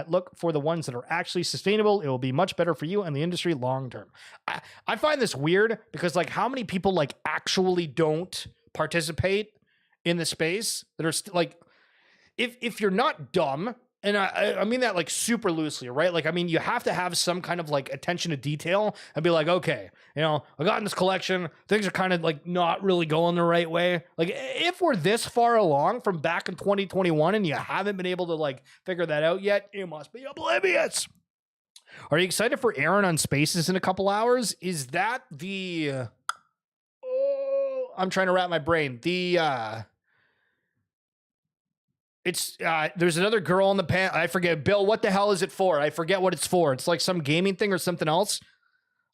look for the ones that are actually sustainable. It will be much better for you and the industry long term. I find this weird because like how many people like actually don't participate in the space that are like, if you're not dumb, and I mean that like super loosely, right? Like, I mean, you have to have some kind of like attention to detail and be like, okay, you know, I got in this collection, things are kind of like not really going the right way. Like if we're this far along from back in 2021 and you haven't been able to like figure that out yet, you must be oblivious. Are you excited for Aaron on Spaces in a couple hours? Is that the, I'm trying to wrap my brain. There's another girl on the pan. I forget. Bill, what the hell is it for? I forget what it's for. It's like some gaming thing or something else.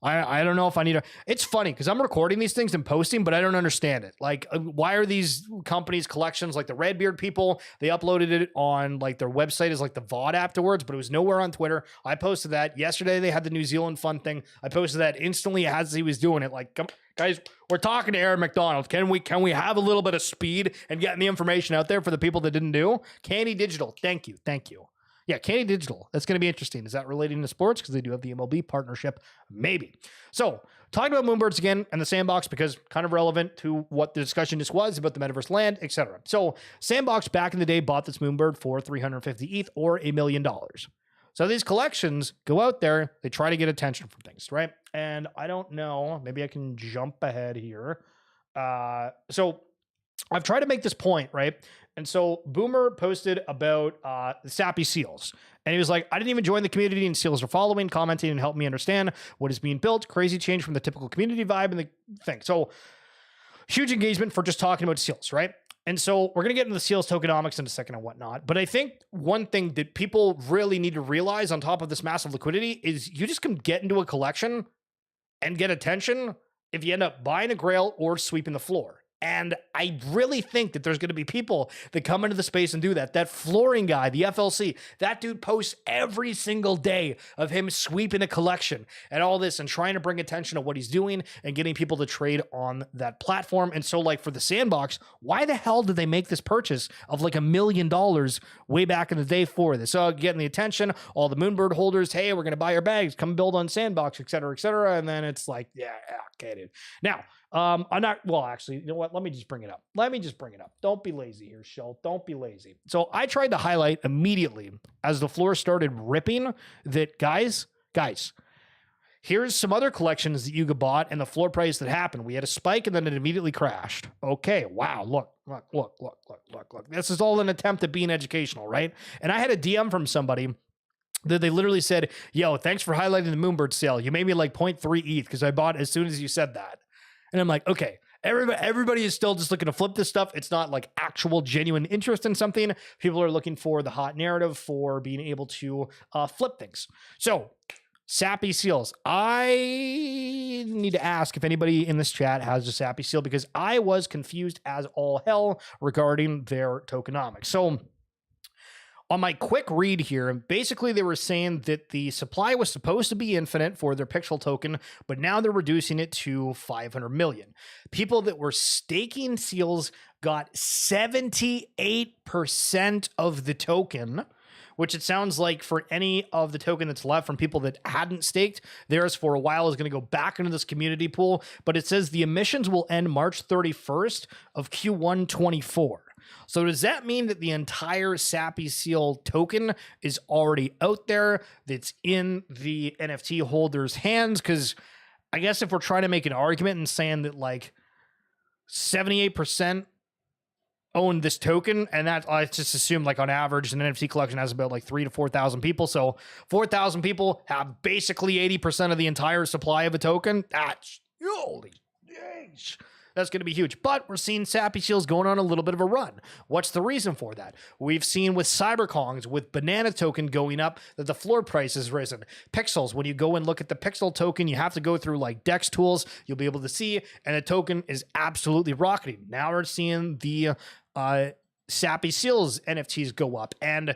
I don't know if I need to. It's funny because I'm recording these things and posting, but I don't understand it. Like, why are these companies' collections like the Redbeard people? They uploaded it on like their website as like the VOD afterwards, but it was nowhere on Twitter. I posted that yesterday. They had the New Zealand fun thing. I posted that instantly as he was doing it. Like, come, guys, we're talking to Aaron McDonald. Can we have a little bit of speed and getting the information out there for the people that didn't do? Candy Digital, thank you. Yeah, Candy Digital. That's going to be interesting. Is that relating to sports? Because they do have the MLB partnership. Maybe. So, talking about Moonbirds again and the Sandbox because kind of relevant to what the discussion just was about the metaverse land, etc. So, Sandbox back in the day bought this Moonbird for 350 ETH or $1 million. So, these collections go out there. They try to get attention from things, right? And I don't know. Maybe I can jump ahead here. So, I've tried to make this point, right? And so Boomer posted about the Sappy Seals. And he was like, I didn't even join the community and seals are following, commenting, and help me understand what is being built. Crazy change from the typical community vibe and the thing. So huge engagement for just talking about seals, right? And so we're going to get into the seals tokenomics in a second and whatnot. But I think one thing that people really need to realize on top of this massive liquidity is you just can get into a collection and get attention if you end up buying a grail or sweeping the floor. And I really think that there's going to be people that come into the space and do that. That flooring guy, the FLC, that dude posts every single day of him sweeping a collection and all this and trying to bring attention to what he's doing and getting people to trade on that platform. And so like for the Sandbox, why the hell did they make this purchase of like $1 million way back in the day for this? So getting the attention, all the Moonbird holders, hey, we're going to buy your bags, come build on Sandbox, et cetera, et cetera. And then it's like, yeah, okay, dude. Now, I'm not, well, actually, you know what? Let me just bring it up. Don't be lazy here, Shell. Don't be lazy. So I tried to highlight immediately as the floor started ripping that guys, here's some other collections that you bought and the floor price that happened. We had a spike and then it immediately crashed. Okay. Wow. Look. This is all an attempt at being educational, right? And I had a DM from somebody that they literally said, yo, thanks for highlighting the Moonbird sale. You made me like 0.3 ETH because I bought as soon as you said that. And I'm like, okay, everybody is still just looking to flip this stuff. It's not like actual genuine interest in something. People are looking for the hot narrative for being able to flip things. So Sappy Seals. I need to ask if anybody in this chat has a Sappy Seal because I was confused as all hell regarding their tokenomics. So on my quick read here, basically they were saying that the supply was supposed to be infinite for their Pixel token, but now they're reducing it to 500 million. People that were staking seals got 78% of the token, which it sounds like for any of the token that's left from people that hadn't staked, theirs for a while is going to go back into this community pool. But it says the emissions will end March 31st of Q1 24. So does that mean that the entire Sappy Seal token is already out there, that's in the NFT holders' hands? Because I guess if we're trying to make an argument and saying that like 78% own this token, and that I just assume like on average an NFT collection has about like 3,000 to 4,000 people. So 4,000 people have basically 80% of the entire supply of a token. That's holy jeez. That's going to be huge. But we're seeing Sappy Seals going on a little bit of a run. What's the reason for that? We've seen with Cyberkongs, with Banana Token going up, that the floor price has risen. Pixels, when you go and look at the Pixel token, you have to go through like Dex tools. You'll be able to see, and the token is absolutely rocketing. Now we're seeing the Sappy Seals NFTs go up. And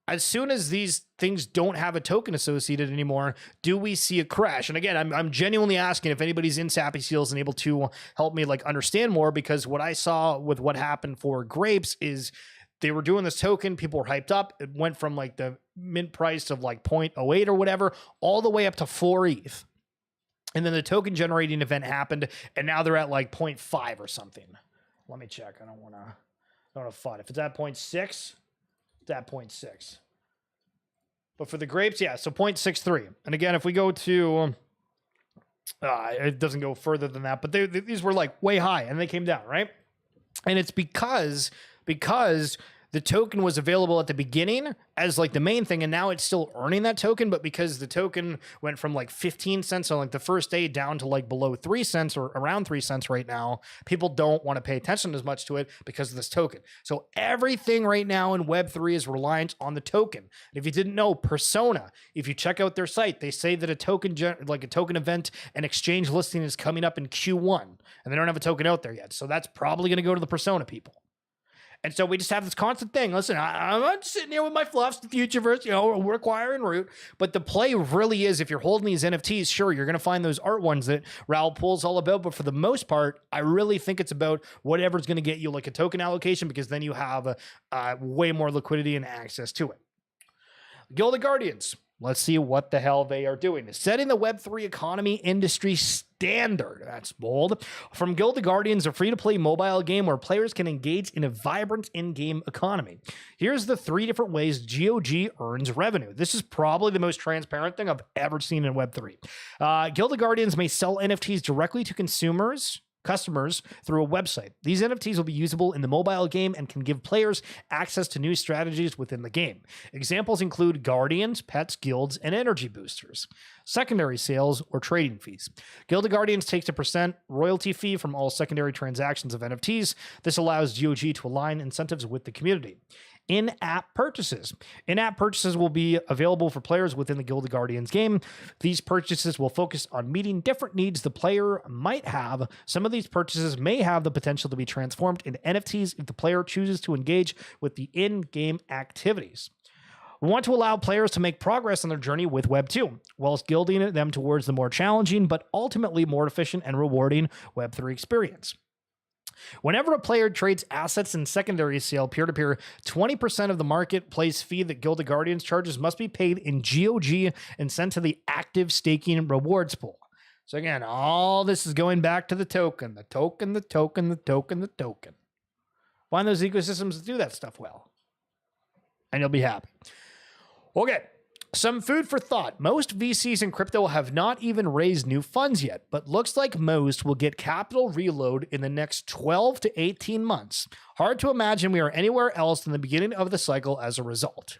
as soon as these things don't have a token associated anymore, do we see a crash? And again, I'm genuinely asking if anybody's in Sappy Seals and able to help me like understand more, because what I saw with what happened for Grapes is they were doing this token, people were hyped up. It went from like the mint price of like 0.08 or whatever, all the way up to 4 ETH. And then the token generating event happened, and now they're at like 0.5 or something. Let me check. I don't want to FUD. If it's at 0.6, it's at 0.6. But for the Grapes, yeah, so 0.63. And again, if we go to, it doesn't go further than that, but these were like way high, and they came down, right? And it's because the token was available at the beginning as like the main thing, and now it's still earning that token, but because the token went from like 15 cents on like the first day down to like below 3 cents or around 3 cents right now, people don't want to pay attention as much to it because of this token. So everything right now in Web3 is reliant on the token. And if you didn't know, Persona, if you check out their site, they say that a token event and exchange listing is coming up in Q1, and they don't have a token out there yet. So that's probably going to go to the Persona people. And so we just have this constant thing. Listen, I'm not sitting here with my fluffs, the Futureverse, we're acquiring root. But the play really is, if you're holding these NFTs, sure, you're going to find those art ones that Raoul Pool's all about. But for the most part, I really think it's about whatever's going to get you like a token allocation, because then you have way more liquidity and access to it. Gilded Guardians. Let's see what the hell they are doing. Setting the Web3 economy industry standard. That's bold. From Gilded Guardians, a free-to-play mobile game where players can engage in a vibrant in-game economy. Here's the 3 different ways GOG earns revenue. This is probably the most transparent thing I've ever seen in Web3. Gilded Guardians may sell NFTs directly to customers through a website. These NFTs will be usable in the mobile game and can give players access to new strategies within the game. Examples include guardians, pets, guilds, and energy boosters. Secondary sales or trading fees. Gilded Guardians takes a % royalty fee from all secondary transactions of NFTs. This allows GOG to align incentives with the community. In-app purchases. In-app purchases will be available for players within the Gilded Guardians game. These purchases will focus on meeting different needs the player might have. Some of these purchases may have the potential to be transformed into NFTs if the player chooses to engage with the in-game activities. We want to allow players to make progress on their journey with Web 2, whilst guiding them towards the more challenging but ultimately more efficient and rewarding Web 3 experience. Whenever a player trades assets in secondary sale peer-to-peer, 20% of the marketplace fee that Gilded Guardians charges must be paid in GOG and sent to the active staking rewards pool. So again, all this is going back to the token, the token, the token, the token, the token. Find those ecosystems that do that stuff well, and you'll be happy. Okay. Some food for thought. Most VCs in crypto have not even raised new funds yet, but looks like most will get capital reload in the next 12 to 18 months. Hard to imagine we are anywhere else than the beginning of the cycle as a result.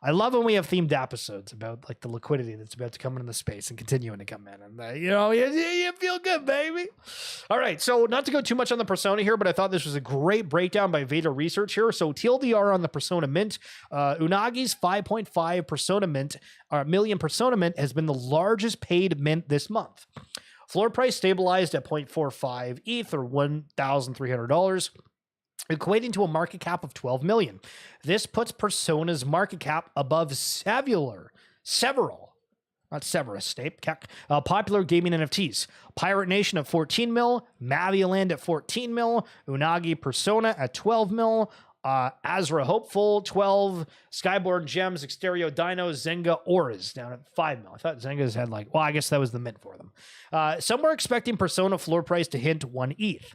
I love when we have themed episodes about like the liquidity that's about to come into the space and continuing to come in, and you feel good, baby. All right, so not to go too much on the Persona here, but I thought this was a great breakdown by Veda Research here. So TLDR on the Persona Mint, Unagi's 5.5 million Persona Mint has been the largest paid mint this month. Floor price stabilized at 0.45 ETH or $1,300. Equating to a market cap of 12 million. This puts Persona's market cap above several, not Severus State, popular gaming NFTs. Pirate Nation at 14 mil, Mavialand at 14 mil, Unagi Persona at 12 mil, Azra Hopeful 12, Skyborn Gems, Exterio Dino, Zenga Auras down at 5 mil. I thought Zenga's had I guess that was the mint for them. Some were expecting Persona floor price to hint 1 ETH.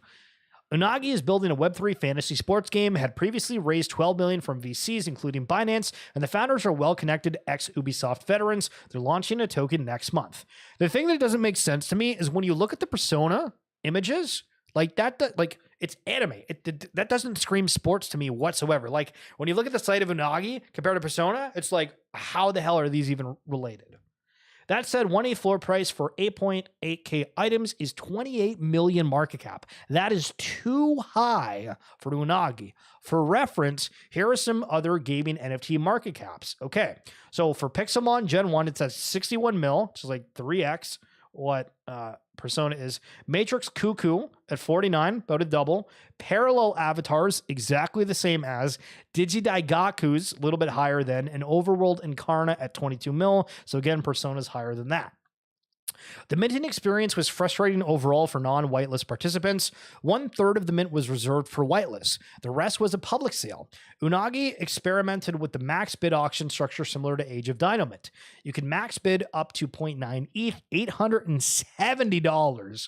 Unagi is building a Web3 fantasy sports game, had previously raised $12 million from VCs, including Binance, and the founders are well-connected ex-Ubisoft veterans. They're launching a token next month. The thing that doesn't make sense to me is when you look at the Persona images, it's anime. That doesn't scream sports to me whatsoever. Like, when you look at the site of Unagi compared to Persona, it's like, how the hell are these even related? That said, 1/8 floor price for 8.8K items is 28 million market cap. That is too high for Unagi. For reference, here are some other gaming NFT market caps. Okay, so for Pixelmon Gen 1, it's at 61 mil, which is like 3x what Persona is. Matrix Cuckoo at 49, about a double. Parallel Avatars, exactly the same as. Digidaigaku's a little bit higher than. And Overworld Incarna at 22 mil. So again, Persona's higher than that. The minting experience was frustrating overall for non-whitelist participants. 1/3 of the mint was reserved for whitelists. The rest was a public sale. Unagi experimented with the max bid auction structure similar to Age of Dynamit. You can max bid up to 0.9 ETH, $870.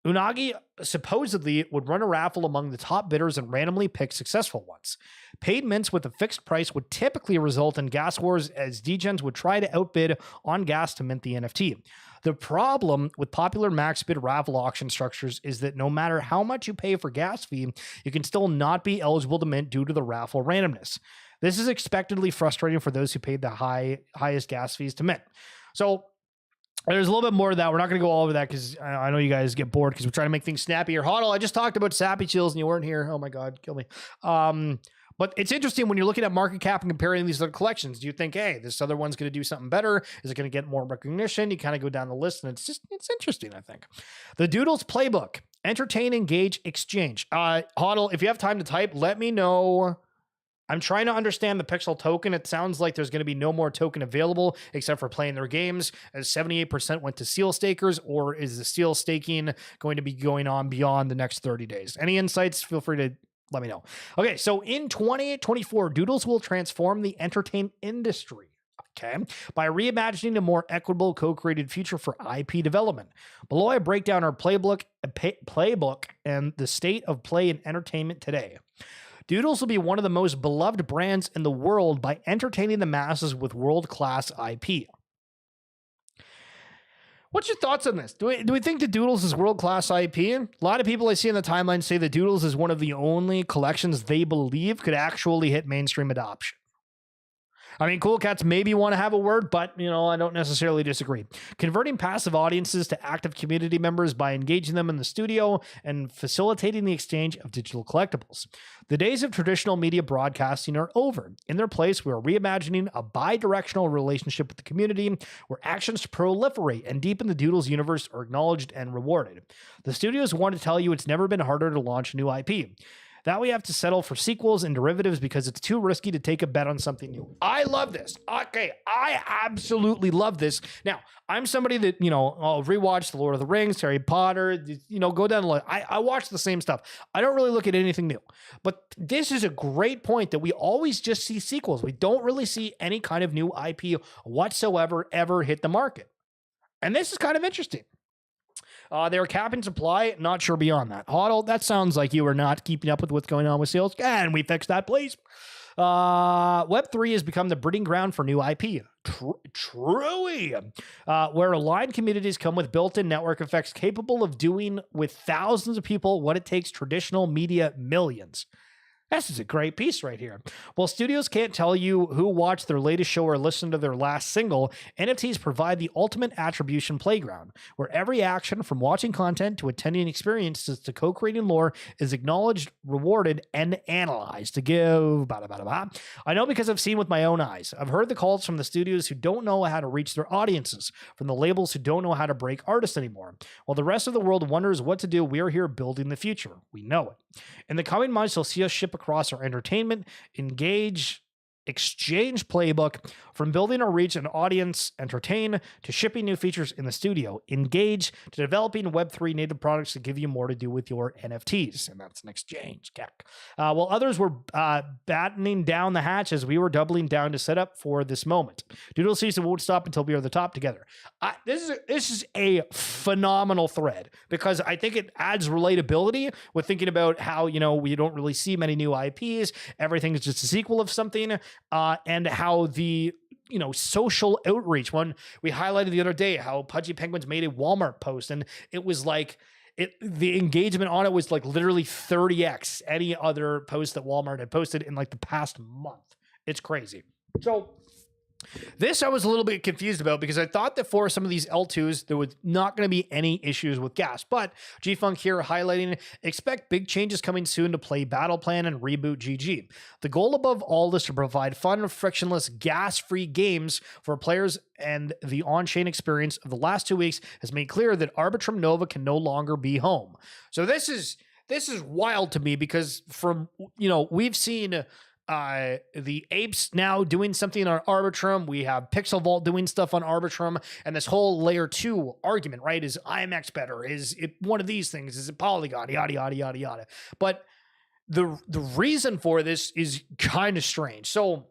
Unagi supposedly would run a raffle among the top bidders and randomly pick successful ones. Paid mints with a fixed price would typically result in gas wars, as degens would try to outbid on gas to mint the NFT. The problem with popular max bid raffle auction structures is that no matter how much you pay for gas fee, you can still not be eligible to mint due to the raffle randomness. This is expectedly frustrating for those who paid the highest gas fees to mint. So there's a little bit more of that. We're not going to go all over that because I know you guys get bored because we're trying to make things snappy here. Hoddle, I just talked about Sappy Chills and you weren't here. Oh my God, kill me. But it's interesting when you're looking at market cap and comparing these other collections. Do you think, hey, this other one's going to do something better? Is it going to get more recognition? You kind of go down the list and it's interesting, I think. The Doodles Playbook. Entertain, engage, exchange. Hoddle, if you have time to type, let me know. I'm trying to understand the Pixel token. It sounds like there's going to be no more token available except for playing their games, as 78% went to seal stakers, or is the seal staking going to be going on beyond the next 30 days? Any insights? Feel free to let me know. Okay, so in 2024, Doodles will transform the entertainment industry. Okay, by reimagining a more equitable co-created future for IP development. Below, I break down our playbook and the state of play in entertainment today. Doodles will be one of the most beloved brands in the world by entertaining the masses with world-class IP. What's your thoughts on this? Do we think that Doodles is world-class IP? A lot of people I see in the timeline say that Doodles is one of the only collections they believe could actually hit mainstream adoption. I mean, Cool Cats maybe want to have a word, but, I don't necessarily disagree. Converting passive audiences to active community members by engaging them in the studio and facilitating the exchange of digital collectibles. The days of traditional media broadcasting are over. In their place, we are reimagining a bi-directional relationship with the community where actions proliferate and deepen the Doodles universe are acknowledged and rewarded. The studios want to tell you it's never been harder to launch new IP. That we have to settle for sequels and derivatives because it's too risky to take a bet on something new. I love this. Okay, I absolutely love this. Now, I'm somebody that, I'll rewatch The Lord of the Rings, Harry Potter, go down the line. I watch the same stuff. I don't really look at anything new. But this is a great point that we always just see sequels. We don't really see any kind of new IP whatsoever ever hit the market. And this is kind of interesting. They were capping supply, not sure beyond that. Hoddle, that sounds like you are not keeping up with what's going on with sales. Can we fix that, please? Web3 has become the breeding ground for new IP. Truly. Where aligned communities come with built-in network effects capable of doing with thousands of people what it takes traditional media millions. This is a great piece right here. While studios can't tell you who watched their latest show or listened to their last single, NFTs provide the ultimate attribution playground, where every action from watching content to attending experiences to co-creating lore is acknowledged, rewarded, and analyzed to give I know because I've seen with my own eyes. I've heard the calls from the studios who don't know how to reach their audiences, from the labels who don't know how to break artists anymore. While the rest of the world wonders what to do, we are here building the future. We know it. In the coming months, you'll see us ship across our entertainment, engage, exchange playbook, from building our reach and audience, entertain, to shipping new features in the studio, engage, to developing Web3 native products to give you more to do with your NFTs. And that's an exchange. While others were battening down the hatches, we were doubling down to set up for this moment. Doodle season won't stop until we are the top together. This is a phenomenal thread because I think it adds relatability with thinking about how, we don't really see many new IPs. Everything is just a sequel of something. And how the social outreach. One we highlighted the other day, how Pudgy Penguins made a Walmart post, and it was like the engagement on it was like literally 30x any other post that Walmart had posted in like the past month. It's crazy. So This I was a little bit confused about because I thought that for some of these L2s, there was not going to be any issues with gas. But G-Funk here highlighting, expect big changes coming soon to Play Battle Plan and Reboot GG. The goal above all is to provide fun, frictionless, gas-free games for players, and the on-chain experience of the last 2 weeks has made clear that Arbitrum Nova can no longer be home. So this is wild to me because from, we've seen the apes now doing something on Arbitrum. We have Pixel Vault doing stuff on Arbitrum, and this whole layer 2 argument, right? Is IMX better? Is it one of these things? Is it Polygon? Yada, yada, yada, yada. But the reason for this is kind of strange. So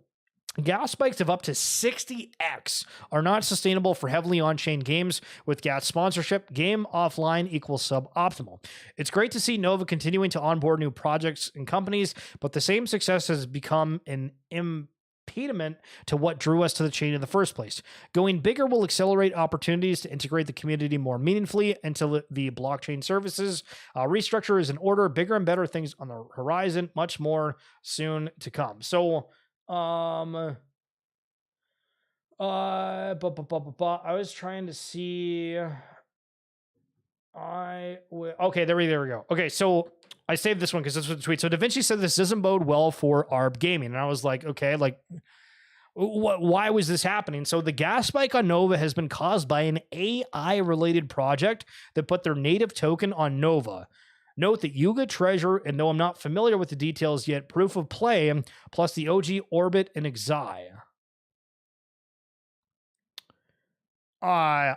gas spikes of up to 60x are not sustainable for heavily on-chain games with gas sponsorship. Game offline equals suboptimal. It's great to see Nova continuing to onboard new projects and companies, but the same success has become an impediment to what drew us to the chain in the first place. Going bigger will accelerate opportunities to integrate the community more meaningfully into the blockchain services. Restructure is in order. Bigger and better things on the horizon. Much more soon to come. So I was trying to see. Okay, there we go. Okay, so I saved this one because this was a tweet. So Da Vinci said this doesn't bode well for ARB gaming, and I was like, okay, like, why was this happening? So the gas spike on Nova has been caused by an AI-related project that put their native token on Nova. Note that Yuga Treasure, and though I'm not familiar with the details yet, Proof of Play, plus the OG Orbit and Exai. I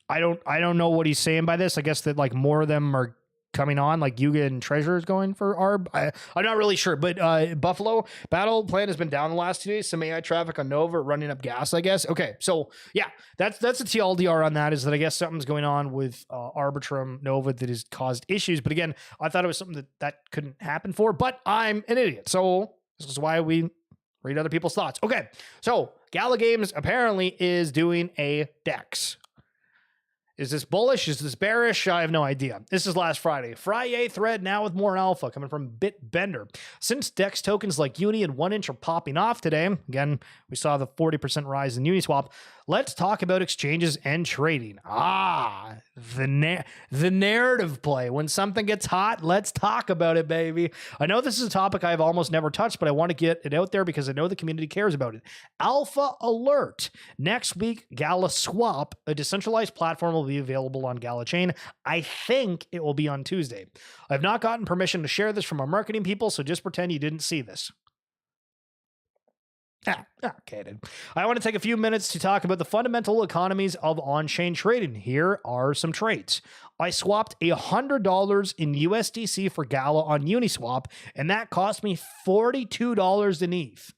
don't know what he's saying by this. I guess that like more of them are coming on, like Yuga and Treasure is going for ARB. I'm not really sure, but Buffalo Battle Plan has been down the last 2 days. Some AI traffic on Nova running up gas, I guess. Okay, so yeah, that's a TLDR on that, is that I guess something's going on with Arbitrum Nova that has caused issues. But again, I thought it was something that couldn't happen for, but I'm an idiot. So this is why we read other people's thoughts. Okay, so Gala Games apparently is doing a DEX. Is this bullish? Is this bearish? I have no idea. This is last Friday. Friday thread now with more alpha coming from Bitbender. Since DEX tokens like Uni and 1inch are popping off today, again, we saw the 40% rise in Uniswap. Let's talk about exchanges and trading. The narrative play. When something gets hot, let's talk about it, baby. I know this is a topic I've almost never touched, but I want to get it out there because I know the community cares about it. Alpha alert. Next week, Gala Swap, a decentralized platform, will be available on Gala Chain. I think it will be on Tuesday. I've not gotten permission to share this from our marketing people, so just pretend you didn't see this. Okay, then. I want to take a few minutes to talk about the fundamental economies of on-chain trading. Here are some trades. I swapped $100 in USDC for Gala on Uniswap, and that cost me $42 in ETH.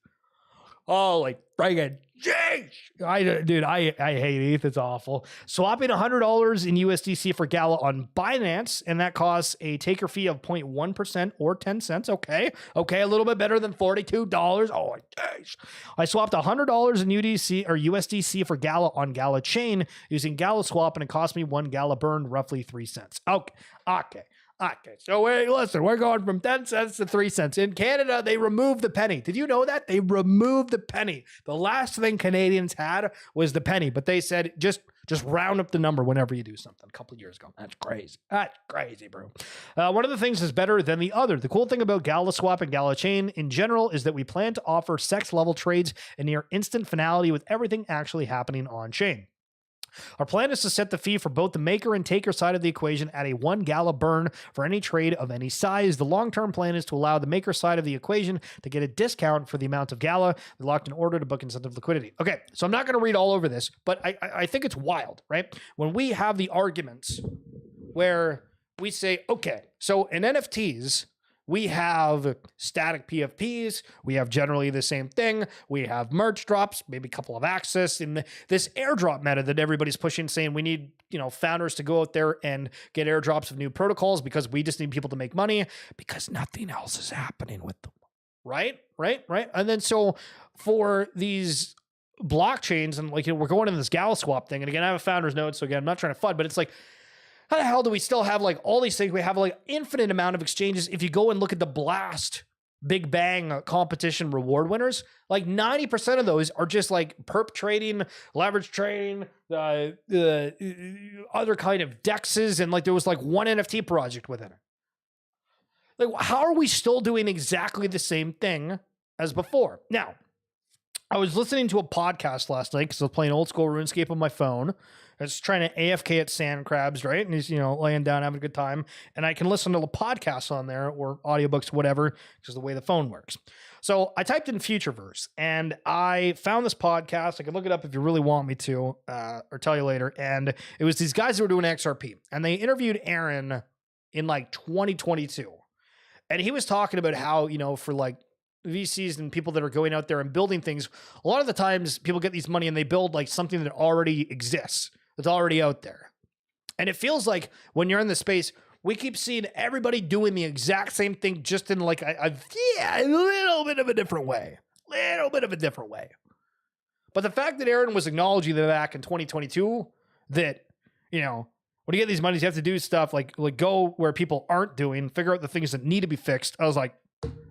Oh, like, friggin' jeez. I hate ETH. It's awful. Swapping $100 in USDC for Gala on Binance, and that costs a taker fee of 0.1% or 10 cents. Okay, a little bit better than $42. Oh, jeez. I swapped $100 in USDC for Gala on Gala Chain using Gala Swap, and it cost me 1 Gala burned roughly 3 cents. Okay. So listen, we're going from 10 cents to 3 cents. In Canada, they removed the penny. Did you know that? They removed the penny. The last thing Canadians had was the penny, but they said just round up the number whenever you do something a couple of years ago. That's crazy, bro. One of the things is better than the other. The cool thing about Gala Swap and Gala Chain in general is that we plan to offer sex level trades and near instant finality with everything actually happening on chain. Our plan is to set the fee for both the maker and taker side of the equation at a 1 Gala burn for any trade of any size. The long-term plan is to allow the maker side of the equation to get a discount for the amount of Gala they locked in order to book incentive liquidity. Okay, so I'm not going to read all over this, but I think it's wild, right? When we have the arguments where we say, okay, so in NFTs, we have static PFPs. We have generally the same thing. We have merge drops, maybe a couple of access in this airdrop meta that everybody's pushing, saying we need, founders to go out there and get airdrops of new protocols because we just need people to make money because nothing else is happening with them. Right. And then so for these blockchains and we're going into this Gala Swap thing. And again, I have a founder's note. So again, I'm not trying to FUD, but it's like, how the hell do we still have all these things? We have infinite amount of exchanges. If you go and look at the Blast big bang competition reward winners, like 90% of those are just like perp trading, leverage trading, other kind of dexes, and like there was like one NFT project within it. Like, how are we still doing exactly the same thing as before? Now, I was listening to a podcast last night because I was playing old school RuneScape on my phone. I was trying to AFK at sand crabs, right? And he's, laying down, having a good time. And I can listen to the podcasts on there or audiobooks, whatever, because of the way the phone works. So I typed in Futureverse and I found this podcast. I can look it up if you really want me to, or tell you later. And it was these guys that were doing XRP. And they interviewed Aaron in like 2022. And he was talking about how, for like VCs and people that are going out there and building things, a lot of the times people get these money and they build like something that already exists, that's already out there. And it feels like when you're in the space, we keep seeing everybody doing the exact same thing, just in like a little bit of a different way. But the fact that Aaron was acknowledging that back in 2022, that, when you get these monies, you have to do stuff like go where people aren't doing, figure out the things that need to be fixed. I was like,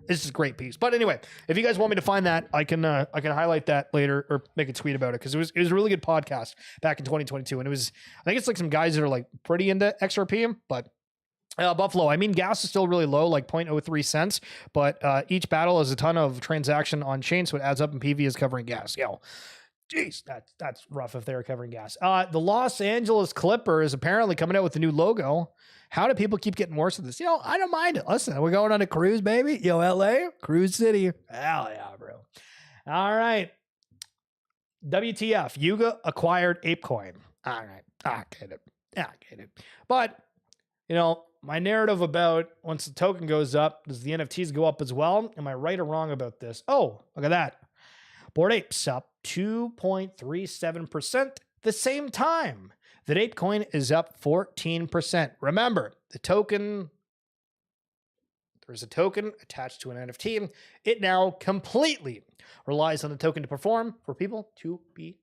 this is a great piece. But anyway, if you guys want me to find that, I can highlight that later or make a tweet about it, because it was a really good podcast back in 2022, and I think it's like some guys that are like pretty into XRP, but Buffalo, gas is still really low, like 0.03 cents, but each battle is a ton of transaction on chain, so it adds up, and PV is covering gas. Jeez, that's rough if they're covering gas. The Los Angeles Clipper is apparently coming out with a new logo. How do people keep getting worse at this? I don't mind it. Listen, we're going on a cruise, baby. LA, Cruise City. Hell yeah, bro. All right. WTF, Yuga acquired ApeCoin. All right. I get it. But, my narrative about once the token goes up, does the NFTs go up as well? Am I right or wrong about this? Oh, look at that. Bored Apes up 2.37%, the same time that ApeCoin is up 14%. Remember, there's a token attached to an NFT. It now completely relies on the token to perform for people to be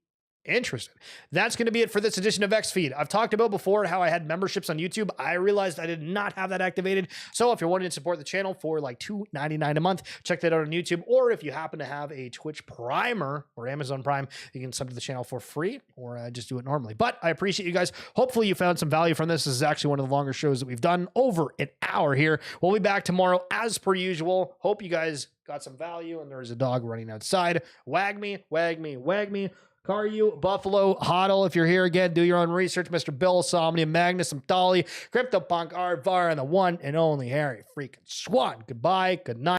interested. That's going to be it for this edition of XFeed. I've talked about before how I had memberships on YouTube. I realized I did not have that activated. So if you're wanting to support the channel for like $2.99 a month, check that out on YouTube. Or if you happen to have a Twitch Primer or Amazon Prime, you can sub to the channel for free, or just do it normally. But I appreciate you guys. Hopefully you found some value from this. This is actually one of the longer shows that we've done, over an hour here. We'll be back tomorrow as per usual. Hope you guys got some value. And there's a dog running outside. Wag me, wag me, wag me. Caru, Buffalo, Hodl, if you're here again, do your own research. Mr. Bill, Somnia, Magnus, Dolly, CryptoPunk, Arvar, and the one and only Harry freaking Swan. Goodbye, good night.